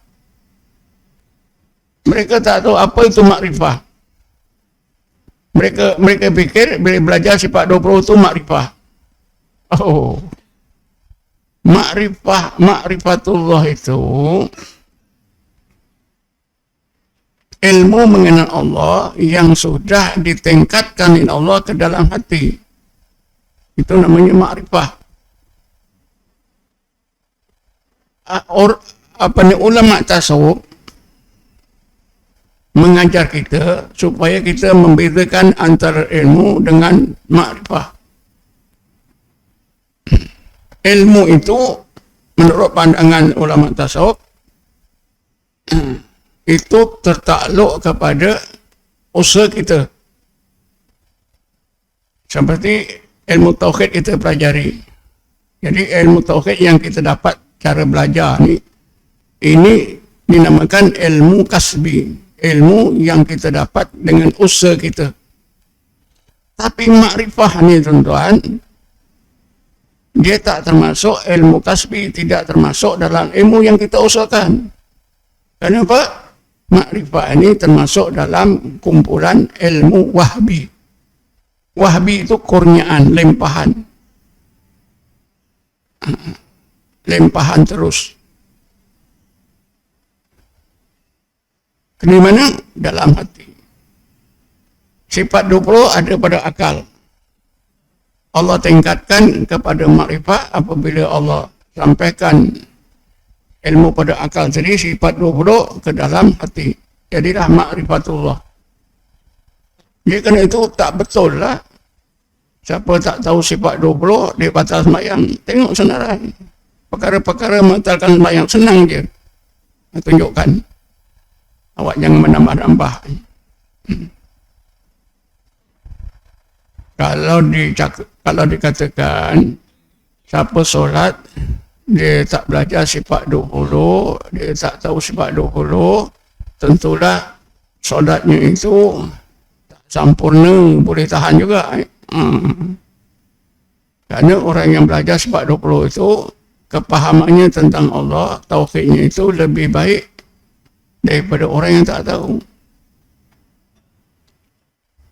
Mereka tak tahu apa itu makrifah. Mereka fikir bila belajar sifat 20 itu makrifah. Oh. Ma'rifatullah itu ilmu mengenal Allah yang sudah ditingkatkan oleh Allah ke dalam hati. Itu namanya makrifah. Ulama tasawuf mengajar kita supaya kita membedakan antara ilmu dengan makrifah. Ilmu itu menurut pandangan ulama tasawuf itu tertakluk kepada usaha kita. Seperti ilmu tauhid kita pelajari. Jadi ilmu tauhid yang kita dapat cara belajar ini dinamakan ilmu kasbi. Ilmu yang kita dapat dengan usaha kita. Tapi makrifah ni tuan-tuan, dia tak termasuk ilmu kasbi, tidak termasuk dalam ilmu yang kita usahakan. Kenapa? Makrifah ini termasuk dalam kumpulan ilmu wahbi. Wahbi itu kurniaan, lempahan. Lempahan terus. Di mana? Dalam hati. Sifat 20 ada pada akal. Allah tingkatkan kepada makrifat apabila Allah sampaikan ilmu pada akal tadi, sifat 20 ke dalam hati. Jadilah makrifatullah. Jadi kerana itu tak betul lah. Siapa tak tahu sifat 20, dia batal sembahyang. Tengok senarai. Perkara-perkara membatalkan sembahyang senang je. Tunjukkan. Awak jangan menambah-nambah. Kalau dikatakan siapa solat dia tak belajar sifat 20, dia tak tahu sifat 20, tentulah solatnya itu tak sempurna, boleh tahan juga. Kerana orang yang belajar sifat 20 itu kepahamannya tentang Allah, tauhidnya itu lebih baik daripada orang yang tak tahu.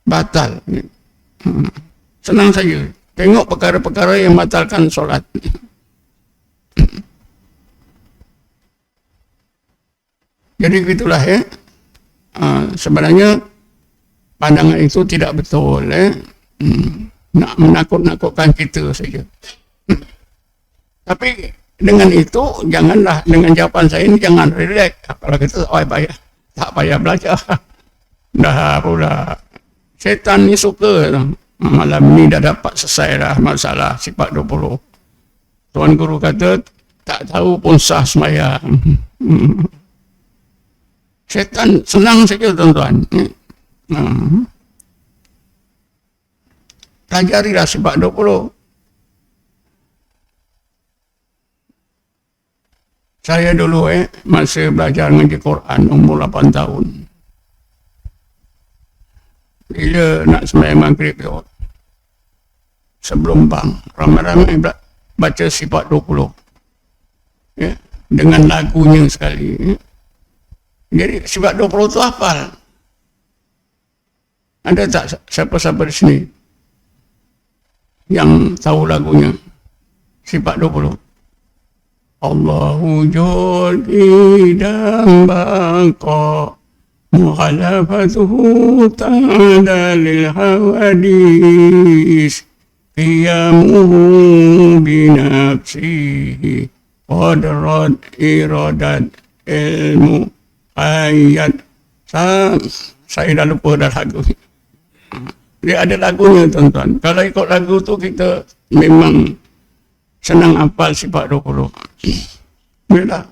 Batal. Senang saja. Tengok perkara-perkara yang batalkan solat. Jadi begitulah ya. Sebenarnya pandangan itu tidak betul ya. Nak menakut-nakutkan kita saja. Tapi dengan itu janganlah, dengan jawapan saya ini jangan relax. Kalau kita tak payah belajar. Dah pula setan ni suka malam ni dah dapat selesai dah masalah sifat 20. Tuan Guru kata tak tahu pun sah sembahyang. Setan senang saja tuan-tuan. Pelajarilah sifat 20. Saya dulu masa belajar mengaji Quran umur 8 tahun. Bila nak sembahyang maghrib tu, sebelum bang, ramai-ramai baca sifat 20. Ya, dengan lagunya sekali. Ya. Jadi sifat 20 tu hafal. Ada tak siapa-siapa di sini yang tahu lagunya? Sifat 20. Allahu jodi dan bangka mukhalafatuhu ta'ala lil hawadis qiyamuhu binafsihi qadrat iradat ilmu ayat. Saya dah lupa dah lagu. Dia ada lagunya tuan-tuan. Kalau ikut lagu tu kita memang senang hafal sifat 20. Bila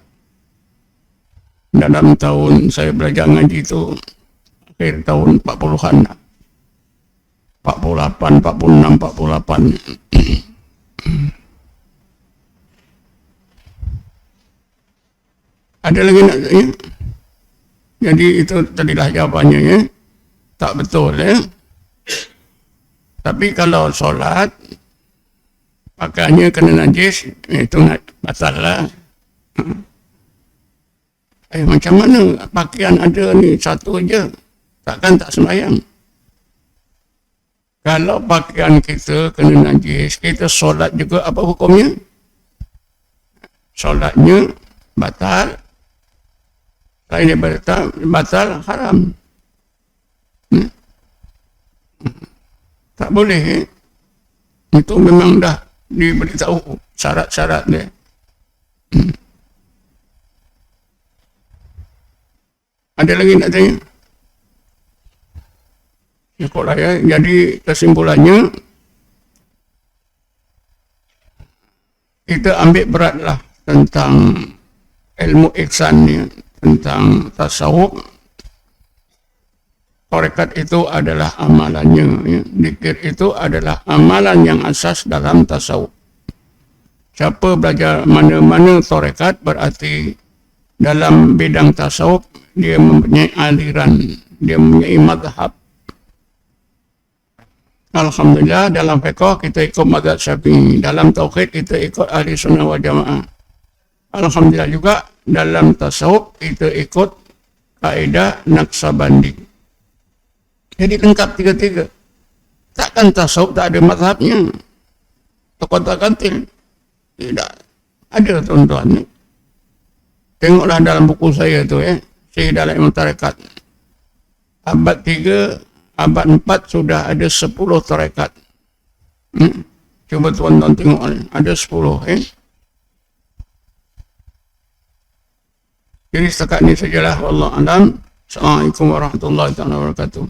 dalam tahun saya belajar ngaji tu akhir tahun 40-an 48, 46, 48. Ada lagi nak tanya? Jadi itu tadilah jawapannya ya. Tak betul ya. Tapi kalau solat pakaiannya kena najis, itu batal lah. Macam mana pakaian ada ni satu aja, takkan tak sembahyang? Kalau pakaian kita kena najis, kita solat juga apa hukumnya? Solatnya batal. Lain daripada batal haram. Tak boleh. Itu memang dah diberitahu syarat-syarat dia. Ada lagi nak tanya? Ikutlah ya. Jadi kesimpulannya, kita ambil beratlah tentang ilmu ihsan ni, tentang tasawuf. Tarekat itu adalah amalannya. Ya. Zikir itu adalah amalan yang asas dalam tasawuf. Siapa belajar mana-mana tarekat berarti dalam bidang tasawuf dia mempunyai aliran, dia mempunyai mazhab. Alhamdulillah dalam fiqh kita ikut mazhab Syafi'i, dalam tauhid kita ikut ahli sunnah wal jamaah. Alhamdulillah juga dalam tasawuf kita ikut kaedah Naqsabandi. Jadi lengkap tiga-tiga. Takkan tasawuf tak ada mazhabnya. Terkontak-kantil. Tidak. Ada tuan-tuan. Tengoklah dalam buku saya tu Syekh dalam ilmu tarekat. Abad 3, abad 4 sudah ada 10 tarekat. Coba tuan-tuan tengok ni. Ada 10 Jadi setakat ni sajalah. Wallahu a'lam. Assalamualaikum warahmatullahi wabarakatuh.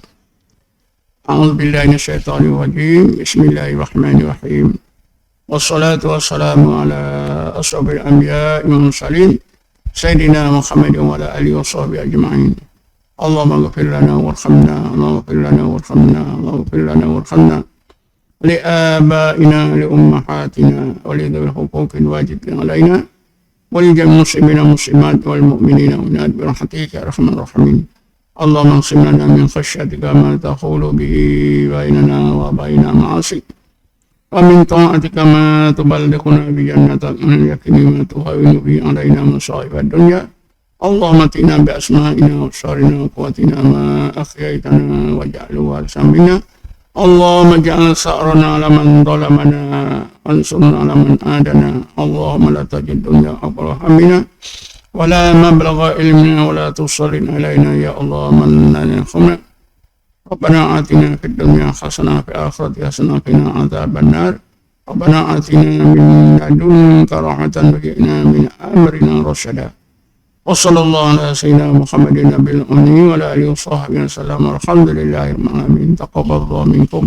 A'udzubillahi minasyaitonir rajim. Bismillahirrahmanirrahim. Wassalatu wassalamu ala asyrafil anbiya'i wal mursalin sayyidina Muhammadin wa ala alihi wa sahbihi ajma'in. Allahumma ighfir lana warhamna, Allahumma ighfir lana warhamna, Allahumma ighfir lana warhamna li abaina li ummahatina wa li dhil huquqil wajibin alaina wa li jami'il muslimina muslimat wal mu'minina wal mu'minat bi rahmatika ya arhamar rahimin. Allahumma qsim lana min khashyatika ma tahulu bihi bainana wa baina ma'asik wa min ta'atika ma tuballighuna bi jannatik min yaqini ma tuhawwinu bi alaina masa'ib ad-dunya. Allahumma atina bi asma'ina wa absarina wa quwwatina ma ahyaytana waj'alhu warithan minna. Allahumma ij'al sa'rana 'ala man zalamana wansurna 'ala man adana. Allahumma la tajid dunya akbar hammina wa la mablagha ilmina wa la tusallit alaina ya Allah man la yarhamna. Rabbana atina fid dunya hasanah wa fil akhirati hasanah wa qina adzaban nar. Rabbana atina min ladunka rahmatan wa qina min amrina rasyada. Wassallallahu ala sayyidina Muhammadin nabiyil ummi wa ala alihi wa sahbihi wasallam. Alhamdulillahi rabbil alamin. Taqabbalallahu minkum.